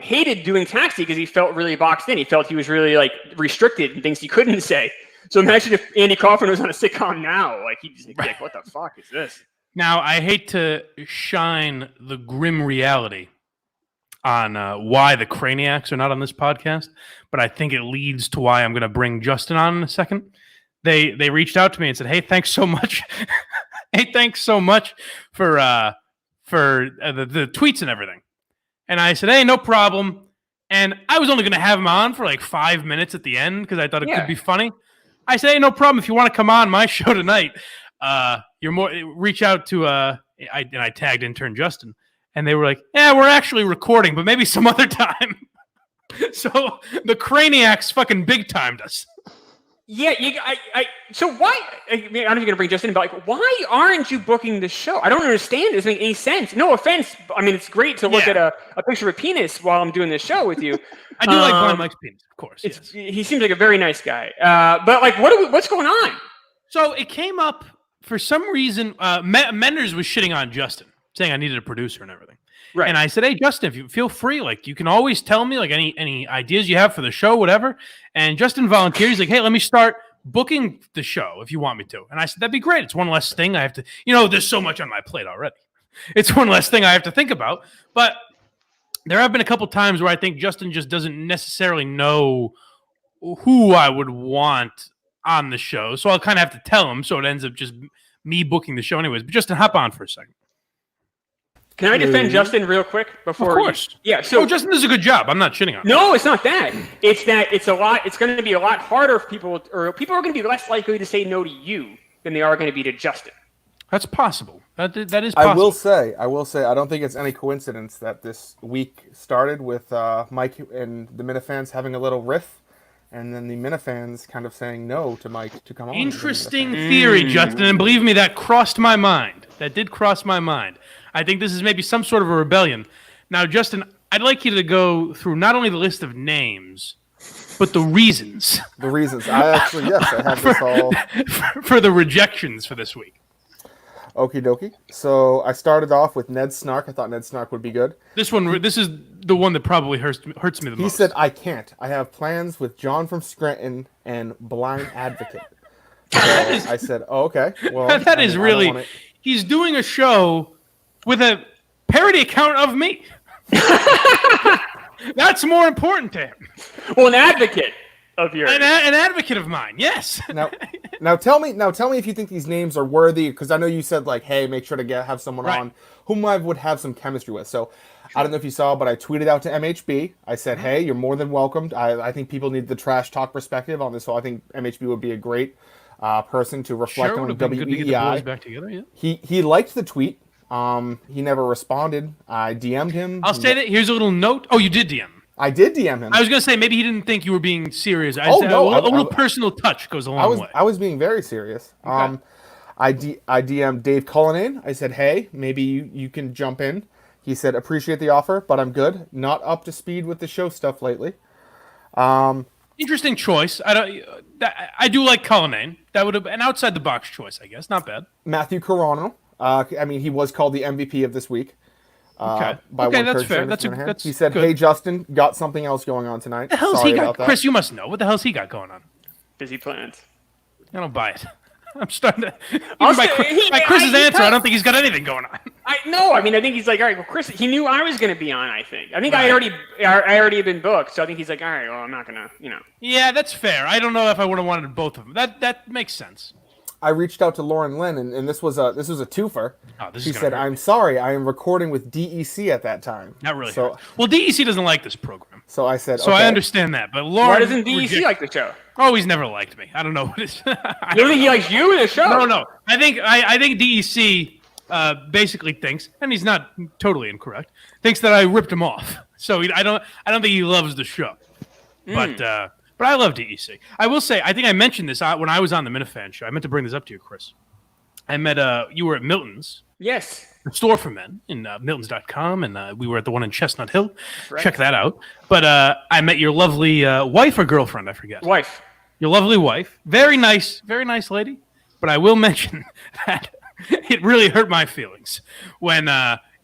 hated doing Taxi because he felt really boxed in. He felt he was really like restricted and things he couldn't say. So imagine if Andy Kaufman was on a sitcom now, like he'd just be like, "What the fuck is this?" Now I hate to shine the grim reality on why the Craniacs are not on this podcast, but I think it leads to why I'm going to bring Justin on in a second. They reached out to me and said, "Hey, thanks so much. Hey, thanks so much for the tweets and everything." And I said, "Hey, no problem." And I was only going to have him on for like 5 minutes at the end because I thought it could be funny. I said, "Hey, no problem. If you want to come on my show tonight, you're more reach out to I tagged intern Justin." And they were like, "Yeah, we're actually recording, but maybe some other time." So the Craniacs fucking big timed us. Yeah, so why? I mean, I don't know if you're going to bring Justin in, but like, why aren't you booking the show? I don't understand. It doesn't make any sense. No offense. I mean, it's great to look at a picture of a penis while I'm doing this show with you. I do like Blind Mike's penis, of course. Yes. He seems like a very nice guy. But like, what's going on? So it came up for some reason. Menders was shitting on Justin, saying I needed a producer and everything. Right. And I said, "Hey, Justin, if you feel free, like you can always tell me like any ideas you have for the show, whatever." And Justin volunteered. He's like, "Hey, let me start booking the show if you want me to." And I said, "That'd be great. It's one less thing I have to, there's so much on my plate already. It's one less thing I have to think about." But there have been a couple times where I think Justin just doesn't necessarily know who I would want on the show. So I'll kind of have to tell him. So it ends up just me booking the show anyways. But Justin, hop on for a second. Can I defend Justin real quick before? Of course. So Justin does a good job. I'm not shitting on him. No, it's not that. It's that it's going to be a lot harder for people, or people are going to be less likely to say no to you than they are going to be to Justin. That's possible. That is possible. I will say, I don't think it's any coincidence that this week started with Mike and the Minifans having a little riff, and then the Minifans kind of saying no to Mike to come on. Interesting theory, Justin, and believe me, that crossed my mind. That did cross my mind. I think this is maybe some sort of a rebellion. Now, Justin, I'd like you to go through not only the list of names, but the reasons. The reasons. I have this all. For the rejections for this week. Okie dokie. So I started off with Ned Snark. I thought Ned Snark would be good. This is the one that probably hurts me the most. He said, "I can't. I have plans with John from Scranton and Blind Advocate." So I said, "Oh, okay. Well, that is really. He's doing a show with a parody account of me. That's more important to him. Well, an advocate of yours. An advocate of mine, yes. Now tell me if you think these names are worthy, because I know you said like, hey, make sure to have someone on whom I would have some chemistry with. So I don't know if you saw, but I tweeted out to MHB. I said, hey, you're more than welcomed. I think people need the trash talk perspective on this, so I think MHB would be a great person to reflect on WEI. Good to get the boys back together, yeah. He liked the tweet. He never responded. I DM'd him. I'll say that. Here's a little note. Oh, you did DM him. I did DM him. I was going to say, maybe he didn't think you were being serious. A little personal touch goes a long way. I was being very serious. Okay. I DM'd Dave Cullinane. I said, hey, maybe you can jump in. He said, appreciate the offer, but I'm good. Not up to speed with the show stuff lately. Interesting choice. I do like Cullinane. That would have an outside the box choice, I guess. Not bad. Matthew Carano. He was called the MVP of this week. Okay, that's fair. That's he said, good. Hey, Justin, got something else going on tonight. What the hell's he got? Chris, you must know. What the hell's he got going on? Busy plans. I don't buy it. I'm starting to. Even by Chris's answer, I don't think he's got anything going on. I mean, I think he's like, all right, well, Chris, he knew I was going to be on. I think I already had been booked, so I think he's like, all right, well, I'm not gonna, Yeah, that's fair. I don't know if I would have wanted both of them. That makes sense. I reached out to Lauren Lynn, and this was a twofer. She said, hurt. "I'm sorry, I am recording with DEC at that time." Not really. So, well, DEC doesn't like this program. So I said, so okay. I understand that, but Lauren, why doesn't DEC like the show? Oh, he's never liked me. I don't know what it's. You don't think he likes you in the show? No. I think DEC basically thinks, and he's not totally incorrect, thinks that I ripped him off. So I don't think he loves the show. But I love DEC. I will say, I think I mentioned this when I was on the Minifan show. I meant to bring this up to you, Chris. I met you were at Milton's. Yes. The store for men in Miltons.com, and we were at the one in Chestnut Hill. Right. Check that out. But I met your lovely wife or girlfriend, I forget. Wife. Your lovely wife. Very nice lady. But I will mention that it really hurt my feelings when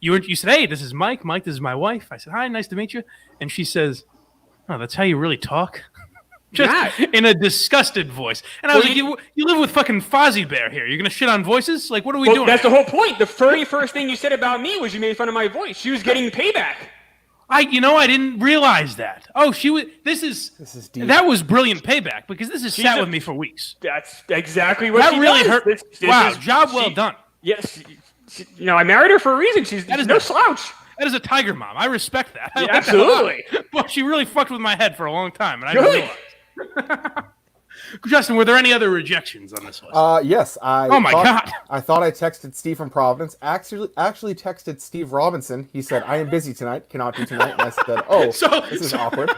you said, "Hey, this is Mike. Mike, this is my wife." I said, "Hi, nice to meet you." And she says, "Oh, that's how you really talk?" Just in a disgusted voice. And I was like, you live with fucking Fozzie Bear here. You're going to shit on voices? Like, what are we doing? That's the whole point. The very first thing you said about me was you made fun of my voice. She was getting payback. I didn't realize that. Oh, she was. This is deep. That was brilliant payback because this has sat with me for weeks. That's exactly what that she really does. hurt. Wow, job well done. Yes. I married her for a reason. She's no slouch. That is a tiger mom. I respect that. Yeah, absolutely. Well, she really fucked with my head for a long time, and I didn't realize. Justin, were there any other rejections on this list? Yes. God! I thought I texted Steve from Providence. Actually texted Steve Robinson. He said, "I am busy tonight. Cannot do tonight." And I said, "Oh, this is awkward."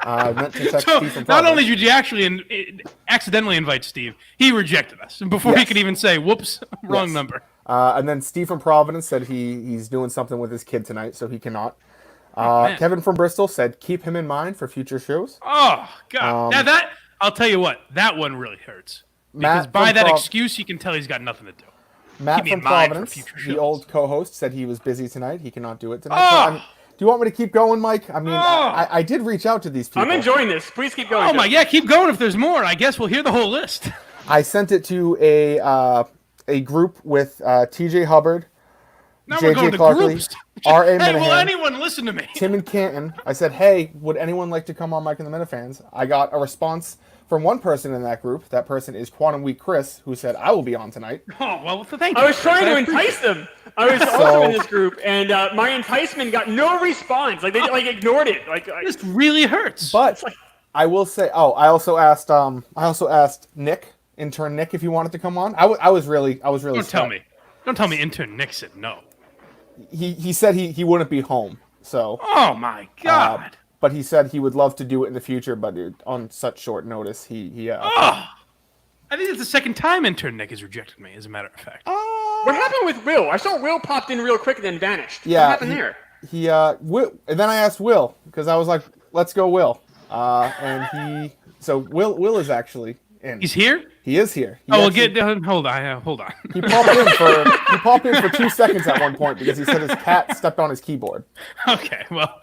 I meant to text Steve from Providence. Not only did you actually accidentally invite Steve, he rejected us before he could even say, "Whoops, wrong number." And then Steve from Providence said he's doing something with his kid tonight, so he cannot. Kevin from Bristol said, "Keep him in mind for future shows." Oh God! Now that I'll tell you what, that one really hurts because by that excuse, you can tell he's got nothing to do. Matt from Providence, the old co-host, said he was busy tonight. He cannot do it tonight. Do you want me to keep going, Mike? I mean, I did reach out to these people. I'm enjoying this. Please keep going. Oh my, yeah, keep going. If there's more, I guess we'll hear the whole list. I sent it to a group with T.J. Hubbard, now J.J. we're going to Clarkley, groups. R.A. Hey, Minahan, will anyone listen to me? Tim and Canton. I said, "Hey, would anyone like to come on Mike and the Minifans?" I got a response from one person in that group. That person is Quantum Week Chris, who said, "I will be on tonight." Oh, well, thank you. I was trying to entice them. I was also in this group, and my enticement got no response. Like, they ignored it. This really hurts. But I will say, I also asked Nick, intern Nick, if he wanted to come on. I was really Don't tell me intern Nick said no. He said he wouldn't be home. So. Oh my God. But he said he would love to do it in the future, but on such short notice, I think it's the second time intern Nick has rejected me, as a matter of fact. What happened with Will? I saw Will popped in real quick and then vanished. Yeah, what happened there? And then I asked Will, because I was like, "Let's go, Will." So Will is actually in. He's here? He is here. Hold on. He popped in for 2 seconds at one point because he said his cat stepped on his keyboard. Okay, well,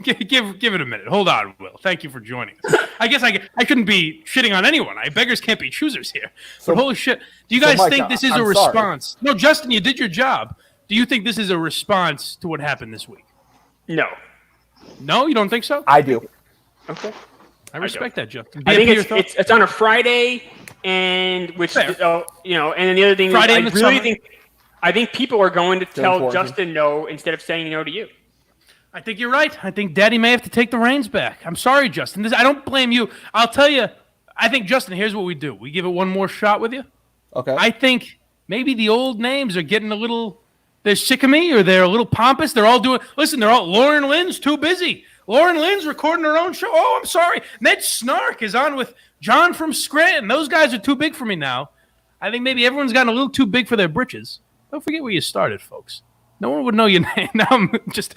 give it a minute. Hold on, Will. Thank you for joining us. I guess I shouldn't be shitting on anyone. Beggars can't be choosers here. But holy shit, do you guys think this is a response? Sorry. No, Justin, you did your job. Do you think this is a response to what happened this week? No. No, you don't think so? I do. Okay. I respect that, Justin. I think it's on a Friday, and and then the other thing is I think people are going to tell Justin no instead of saying no to you. I think you're right. I think Daddy may have to take the reins back. I'm sorry, Justin. I don't blame you. I'll tell you. I think, Justin, here's what we do. We give it one more shot with you. Okay. I think maybe the old names are getting a little. They're sick of me, or they're a little pompous. They're all doing. Listen, Lauren Lynn's too busy. Lauren Lynn's recording her own show. Oh, I'm sorry. Ned Snark is on with John from Scranton. Those guys are too big for me now. I think maybe everyone's gotten a little too big for their britches. Don't forget where you started, folks. No one would know your name. Now I'm just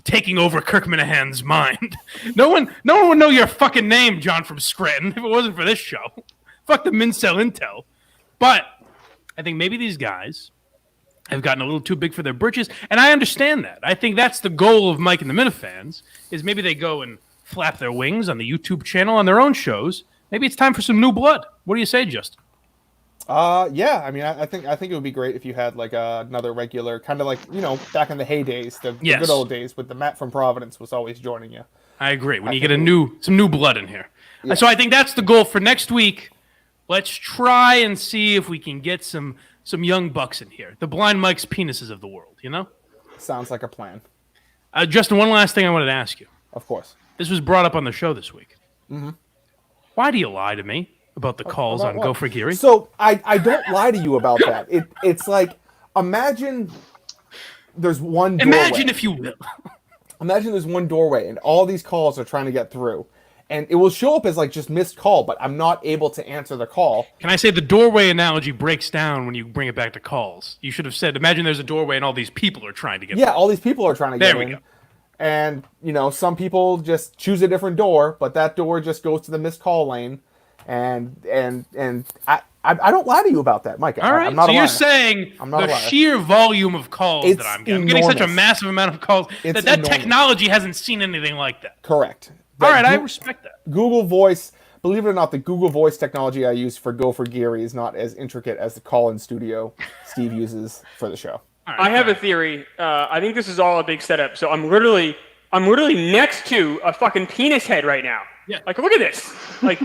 taking over Kirk Minahan's mind. No one would know your fucking name, John from Scranton, if it wasn't for this show. Fuck the Mincel Intel. But I think maybe these guys have gotten a little too big for their britches, and I understand that. I think that's the goal of Mike and the Minifans, is maybe they go and flap their wings on the YouTube channel on their own shows. Maybe it's time for some new blood. What do you say, Justin? Yeah. I mean, I think it would be great if you had like another regular, kind of like back in the heydays, the Yes. good old days, with the Matt from Providence was always joining you. I agree. When you think get some new blood in here. Yeah. So I think that's the goal for next week. Let's try and see if we can get some young bucks in here. The Blind Mike's penises of the world, you know? Sounds like a plan. Justin, one last thing I wanted to ask you. Of course. This was brought up on the show this week. Mm-hmm. Why do you lie to me about the calls on Go for Geary? So I don't lie to you about that. It's like, imagine there's one doorway. Imagine, if you will. Imagine there's one doorway and all these calls are trying to get through. And it will show up as like just missed call, but I'm not able to answer the call. Can I say the doorway analogy breaks down when you bring it back to calls? You should have said, imagine there's a doorway and all these people are trying to get Yeah, through. all these people are trying to get in. There we go. And, some people just choose a different door, but that door just goes to the missed call lane. And I don't lie to you about that, Mike. All right, I'm not so a you're liar. saying I'm not a the liar. sheer volume of calls It's that I'm getting. I'm getting such a enormous. massive amount of calls It's that enormous. technology hasn't seen anything like that. Correct. All right, I respect that. Google Voice, believe it or not, the Google Voice technology I use for Go for Geary is not as intricate as the call-in studio Steve uses for the show. Right, I have a theory. I think this is all a big setup. So I'm literally next to a fucking penis head right now. Yeah. Like, look at this. Like,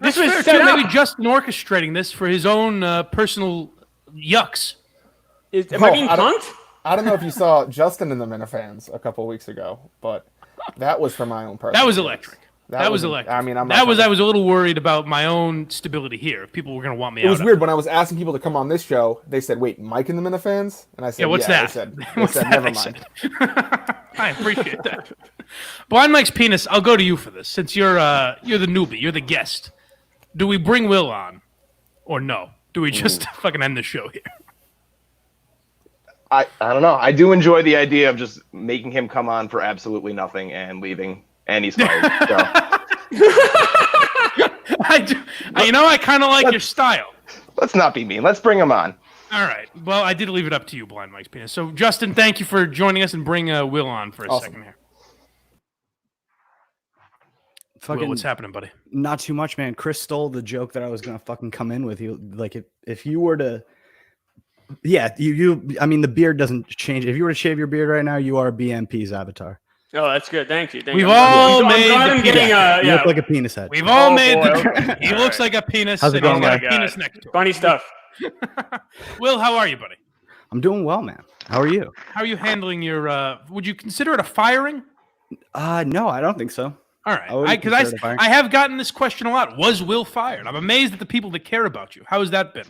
this was Fair, set too. up. Maybe Justin orchestrating this for his own personal yucks. Am I being punked? I don't know if you saw Justin in the Minifans a couple weeks ago, but that was for my own personal. That was electric. That was wasn't- electric. I mean, I was a little worried about my own stability here. If people were going to want me out. It was weird when I was asking people to come on this show. They said, "Wait, Mike in the Minifans?" And I said, Yeah, what's that? They said, "Never mind." I appreciate that. Blind Mike's penis. I'll go to you for this, since you're the newbie, you're the guest. Do we bring Will on, or no? Do we just fucking end the show here? I don't know. I do enjoy the idea of just making him come on for absolutely nothing and leaving, and he's fired. So. I do. I kind of like your style. Let's not be mean. Let's bring him on. All right. Well, I did leave it up to you, Blind Mike's penis. So, Justin, thank you for joining us, and bring Will on for a second here. Will, what's happening, buddy? Not too much, man. Chris stole the joke that I was gonna fucking come in with. You like if you were to, yeah, I mean, the beard doesn't change. If you were to shave your beard right now, you are BMP's avatar. Oh, that's good. Thank you. We've all made. You look like a penis head. We've all made. Okay. He looks like a penis. How's it going, got guy? a penis next to him. Funny stuff. Will, how are you, buddy? I'm doing well, man. How are you? How are you handling your? Would you consider it a firing? No, I don't think so. All right, because I have gotten this question a lot. Was Will fired? I'm amazed at the people that care about you. How has that been?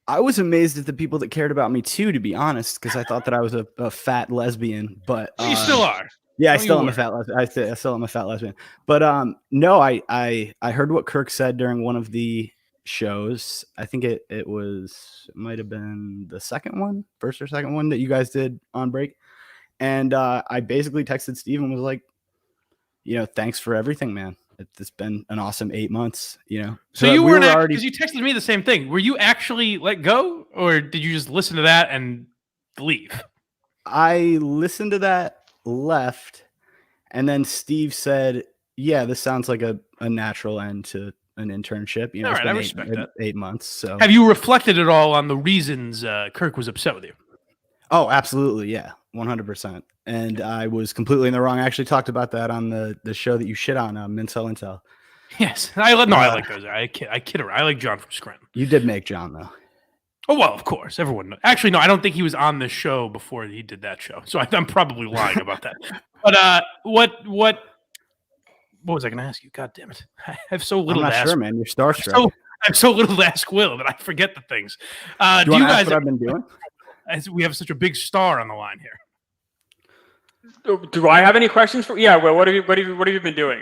I was amazed at the people that cared about me too, to be honest, because I thought that I was a fat lesbian. But You still are. Yeah, I No, still you am a were. fat lesbian. I still am a fat lesbian. But no, I heard what Kirk said during one of the shows. I think it might have been the first or second one that you guys did on break. And I basically texted Steve and was like, thanks for everything, man. It's been an awesome 8 months, So you weren't already, because you texted me the same thing. Were you actually let go, or did you just listen to that and leave? I listened to that, left, and then Steve said, yeah, this sounds like a natural end to an internship. All it's right, been I respect that. 8 months. So Have you reflected at all on the reasons Kirk was upset with you? Oh, absolutely. Yeah. 100%. And I was completely in the wrong. I actually talked about that on the show that you shit on, Mintel Intel. Yes. I like those. I kid around. I like John from Scranton. You did make John, though. Oh, well, of course. Everyone knows. Actually, no, I don't think he was on the show before he did that show. So I'm probably lying about that. But what was I going to ask you? God damn it. I have so little I'm to not ask. sure, man. You're starstruck. I have so little to ask Will that I forget the things. Do you guys? What I've been doing? We have such a big star on the line here. Do I have any questions for? Yeah. Well, what have you been doing?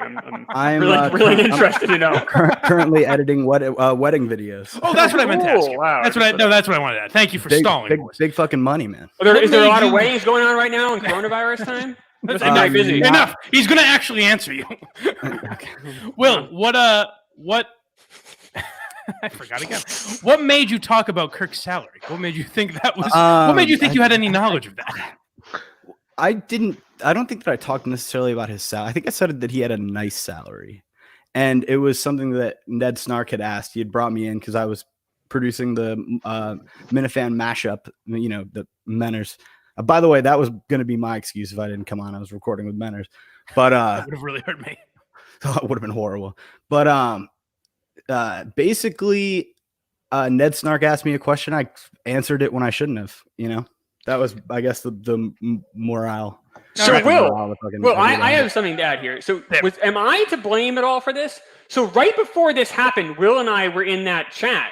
I'm really interested to know. Currently editing wedding videos. Oh, that's what I meant to ask you. Wow. That's what I wanted to ask. Thank you for stalling. Big fucking money, man. Is there a lot of weddings going on right now in coronavirus time? I'm very busy. Enough. He's going to actually answer you. Will, what I forgot again. What made you talk about Kirk's salary? What made you think that was? What made you think you had any knowledge of that? I don't think that I talked necessarily about his salary. I think I said that he had a nice salary, and it was something that Ned Snark had asked. He had brought me in because I was producing the Minifan mashup. You know, the Menners. By the way, that was going to be my excuse if I didn't come on. I was recording with Menners, but that would have really hurt me. It would have been horrible. But basically, Ned Snark asked me a question. I answered it when I shouldn't have. You know, that was, I guess, the morale. So Will, I have something to add here. So am I to blame at all for this? So right before this happened, Will and I were in that chat,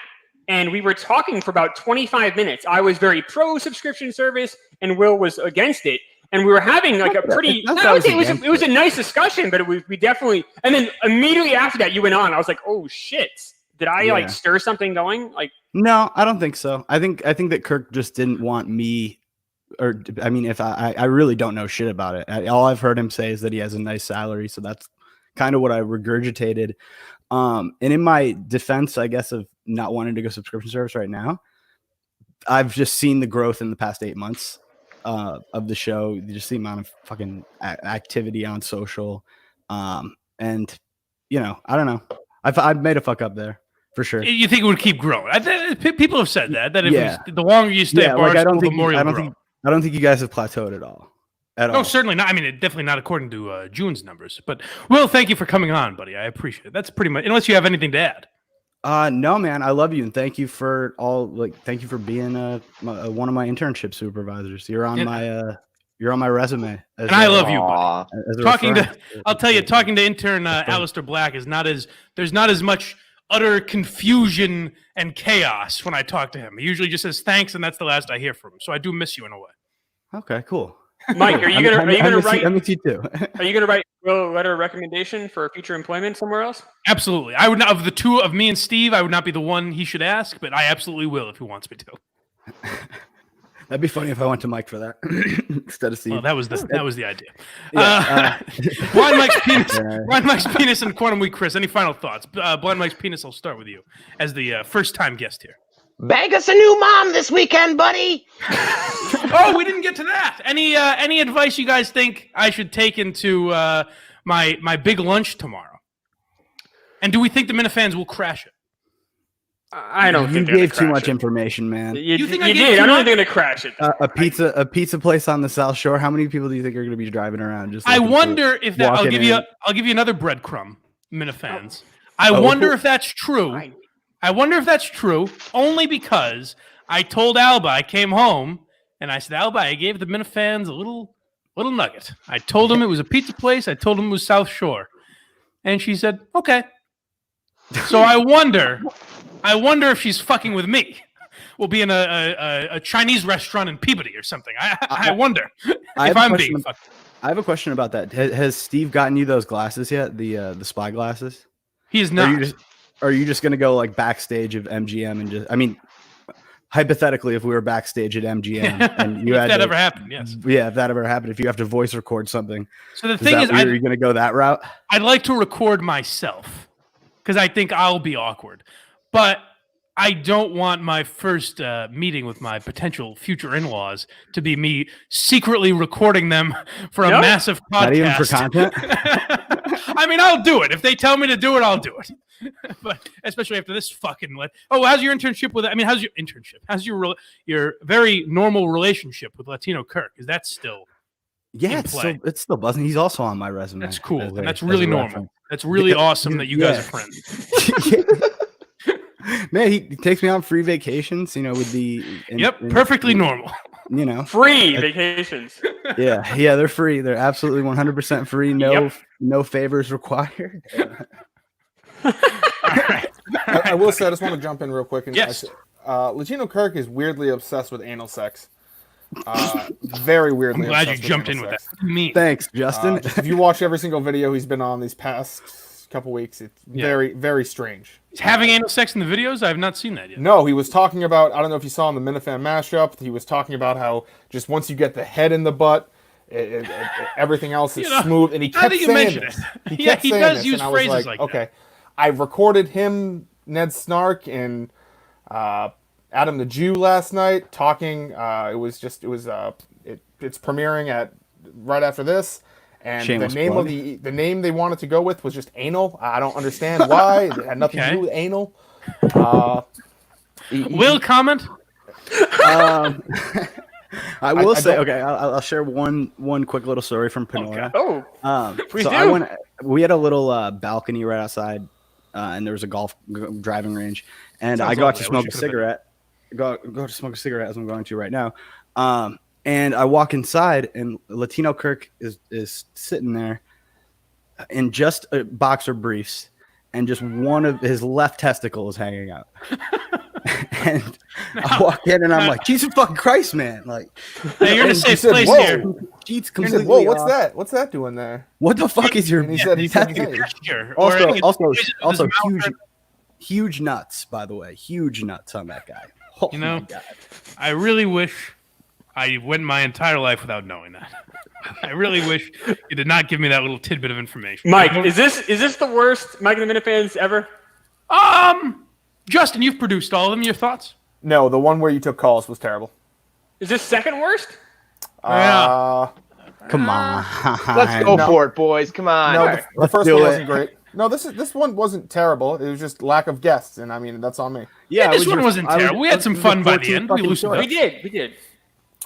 and we were talking for about 25 minutes. I was very pro subscription service, and Will was against it. And we were having like a pretty, it was a nice discussion, but we definitely, and then immediately after that you went on. I was like, oh shit, did I like stir something going? Like, no, I don't think so. I think that Kirk just didn't want me, or I mean, if I really don't know shit about it. All I've heard him say is that he has a nice salary. So that's kind of what I regurgitated. And in my defense, I guess, of not wanting to go subscription service right now, I've just seen the growth in the past 8 months. Of the show, just the amount of fucking activity on social, and you know, I don't know. I've made a fuck up there for sure. You think it would keep growing? People have said that if the longer you stay at Barstool, the more you'll grow. I don't think you guys have plateaued at all. No, certainly not. I mean, definitely not according to June's numbers. But Will, thank you for coming on, buddy. I appreciate it. That's pretty much. Unless you have anything to add. No, man, I love you, and thank you for thank you for being one of my internship supervisors. You're on my resume. And I love you, buddy. I'll tell you, talking to intern Alistair Black is there's not as much utter confusion and chaos when I talk to him. He usually just says thanks, and that's the last I hear from him. So I do miss you in a way. Okay, cool. Mike, are you gonna write? I miss you too. Are you gonna write a letter of recommendation for future employment somewhere else? Absolutely. I would not, of the two of me and Steve, I would not be the one he should ask, but I absolutely will if he wants me to. That'd be funny if I went to Mike for that instead of Steve. Well, that was the idea. Yeah, Blind Mike's penis. Blind Mike's penis and Quantum Week. Chris, any final thoughts? Blind Mike's penis. I'll start with you as the first-time guest here. Bag us a new mom this weekend, buddy. Oh, we didn't get to that. Any advice you guys think I should take into my big lunch tomorrow? And do we think the Minifans will crash it? I don't think you gave too much information, man. You think I did? I don't think they're gonna crash it. A pizza place on the South Shore. How many people do you think are gonna be driving around? Just I wonder if that. I'll give you another breadcrumb, Minifans. I wonder if that's true. I wonder if that's true, only because I told Alba, I came home, and I said, Alba, I gave the Minifans a little nugget. I told him it was a pizza place. I told him it was South Shore. And she said, okay. So I wonder if she's fucking with me. We'll be in a Chinese restaurant in Peabody or something. I wonder if I'm being fucked. I have a question about that. Has Steve gotten you those glasses yet? The spy glasses? He is not. Are you just gonna go like backstage of MGM and just? I mean, hypothetically, if we were backstage at MGM and you if had that ever happened, yes. Yeah, if that ever happened, if you have to voice record something. So the thing is, are you gonna go that route? I'd like to record myself because I think I'll be awkward, but I don't want my first meeting with my potential future in-laws to be me secretly recording them for a massive podcast. Not even for content. I mean, I'll do it if they tell me to do it. I'll do it. But especially after this fucking how's your internship with? I mean, how's your internship? How's your very normal relationship with Latino Kirk? Is that still? Yeah, it's still buzzing. He's also on my resume. That's cool, and that's really normal. Reference. That's really awesome that you guys are friends. Man, he takes me on free vacations. You know, with the perfectly normal. You know, free vacations. Yeah, they're free. They're absolutely 100% free. No favors required. I will say, I just want to jump in real quick. And yes. Latino Kirk is weirdly obsessed with anal sex. Very weirdly. I'm glad you jumped in with that. What do you mean? Thanks, Justin. If you watch every single video he's been on these past couple weeks, it's very, very strange. He's having anal sex in the videos? I have not seen that yet. No, he was talking about, I don't know if you saw in the Minifan mashup, he was talking about how just once you get the head in the butt, everything else is smooth. And he kept saying this. He does use phrases like okay. That. I recorded him, Ned Snark, and Adam the Jew last night talking. It's premiering at right after this, and Shameless the name they wanted to go with was just anal. I don't understand why. It had nothing to do with anal. Will comment? I will say, okay, I'll share one quick little story from Panora. Oh, please so do. We had a little balcony right outside, and there was a golf driving range, and Sounds I go out lovely. to I wish smoke you a could've been. cigarette. Go to smoke a cigarette as I'm going to right now. And I walk inside, and Latino Kirk is sitting there in just a boxer briefs, and just one of his left testicle is hanging out. And I walk in, and I'm like, Jesus fucking Christ, man! Like, Now you're in a safe said, place "Whoa." here. sheets He said, completely "Whoa, what's off. that? What's that doing there?" What the fuck is your? And he said, testicle? "Hey." Gesture, or I think it's Also, poison of his mouth. huge nuts. By the way, huge nuts on that guy. Oh You know, my God. I really wish I went my entire life without knowing that. I really wish you did not give me that little tidbit of information. Mike, is this the worst Mike and the Minifans ever? Justin, you've produced all of them. Your thoughts? No, the one where you took calls was terrible. Is this second worst? Yeah. Come on. Let's go No. for it, boys. Come on. No, Alright. the first do one it. wasn't great. No, this one wasn't terrible. It was just lack of guests, and I mean that's on me. Yeah, it this was one your- wasn't I was- terrible. We had some it was your fun by the 14th end. We fucking loosened choice. up. We did.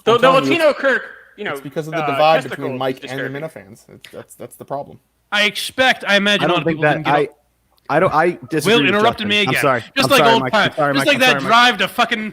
The telling you, Latino Kirk, you know, It's because of the divide testicle between Mike and the disturbing. Minifans. That's the problem. I imagine I a lot don't of think people that didn't get I disagree. Will with interrupted Justin. me again. I'm sorry. Just I'm like sorry, old Mike. time. I'm sorry, Just Mike. like that I'm sorry, Mike. drive to fucking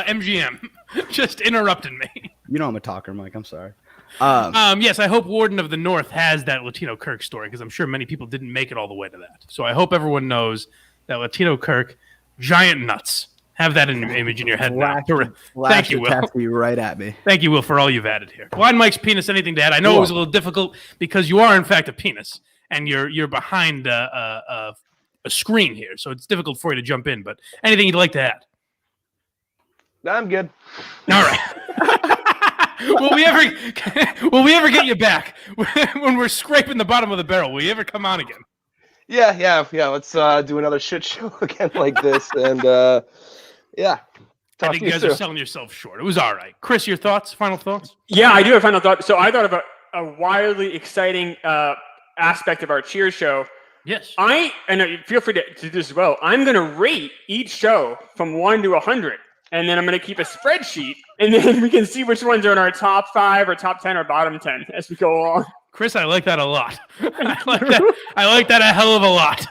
MGM. Just interrupted me. You know I'm a talker, Mike. I'm sorry. Yes, I hope Warden of the North has that Latino Kirk story because I'm sure many people didn't make it all the way to that. So I hope everyone knows that Latino Kirk, giant nuts. Have that image in your head now. Thank you, Will. Taffy right at me. Thank you, Will, for all you've added here. Blind Mike's penis. Anything to add? I know it was a little difficult because you are in fact a penis and you're behind a screen here, so it's difficult for you to jump in. But anything you'd like to add? I'm good. All right. Will we ever get you back when we're scraping the bottom of the barrel? Will you ever come on again? Yeah. Let's do another shit show again like this, and yeah. I think you guys are selling yourself short. It was all right. Chris, your thoughts? Final thoughts? Yeah, I do have a final thought. So I thought of a wildly exciting aspect of our Cheers show. Yes. Feel free to do this as well. I'm going to rate each show from 1 to 100, and then I'm going to keep a spreadsheet, and then we can see which ones are in our top 5 or top 10 or bottom 10 as we go along. Chris, I like that a lot. I like that a hell of a lot.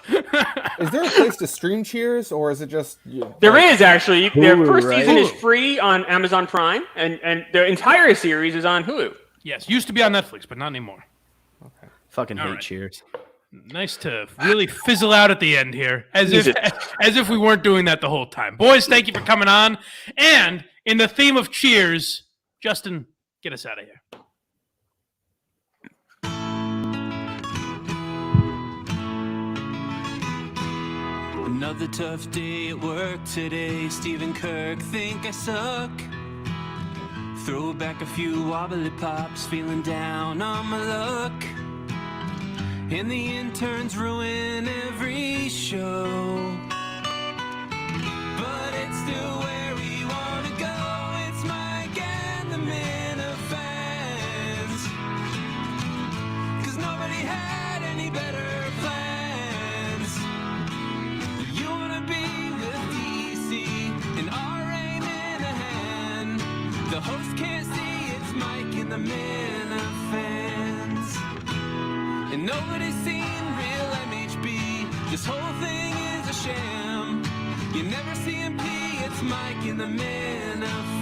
Is there a place to stream Cheers, or is it just you? There is actually. Their Hulu, first right? season is free on Amazon Prime, and the entire series is on Hulu. Yes, used to be on Netflix, but not anymore. Fucking hate right. Cheers. Nice to really fizzle out at the end here, as if we weren't doing that the whole time. Boys, thank you for coming on. And in the theme of Cheers, Justin, get us out of here. Another tough day at work today. Stephen Kirk, think I suck. Throw back a few wobbly pops, feeling down on my luck. And the interns ruin every show. But it's still where we wanna go. It's Mike and the Minifans. 'Cause nobody had any better plans. You wanna be with DC and RA Minahan. The host can't see it's Mike and the Minifans. And nobody's seen real MHB. This whole thing is a sham. You never see him pee, it's Mike and the Minifans.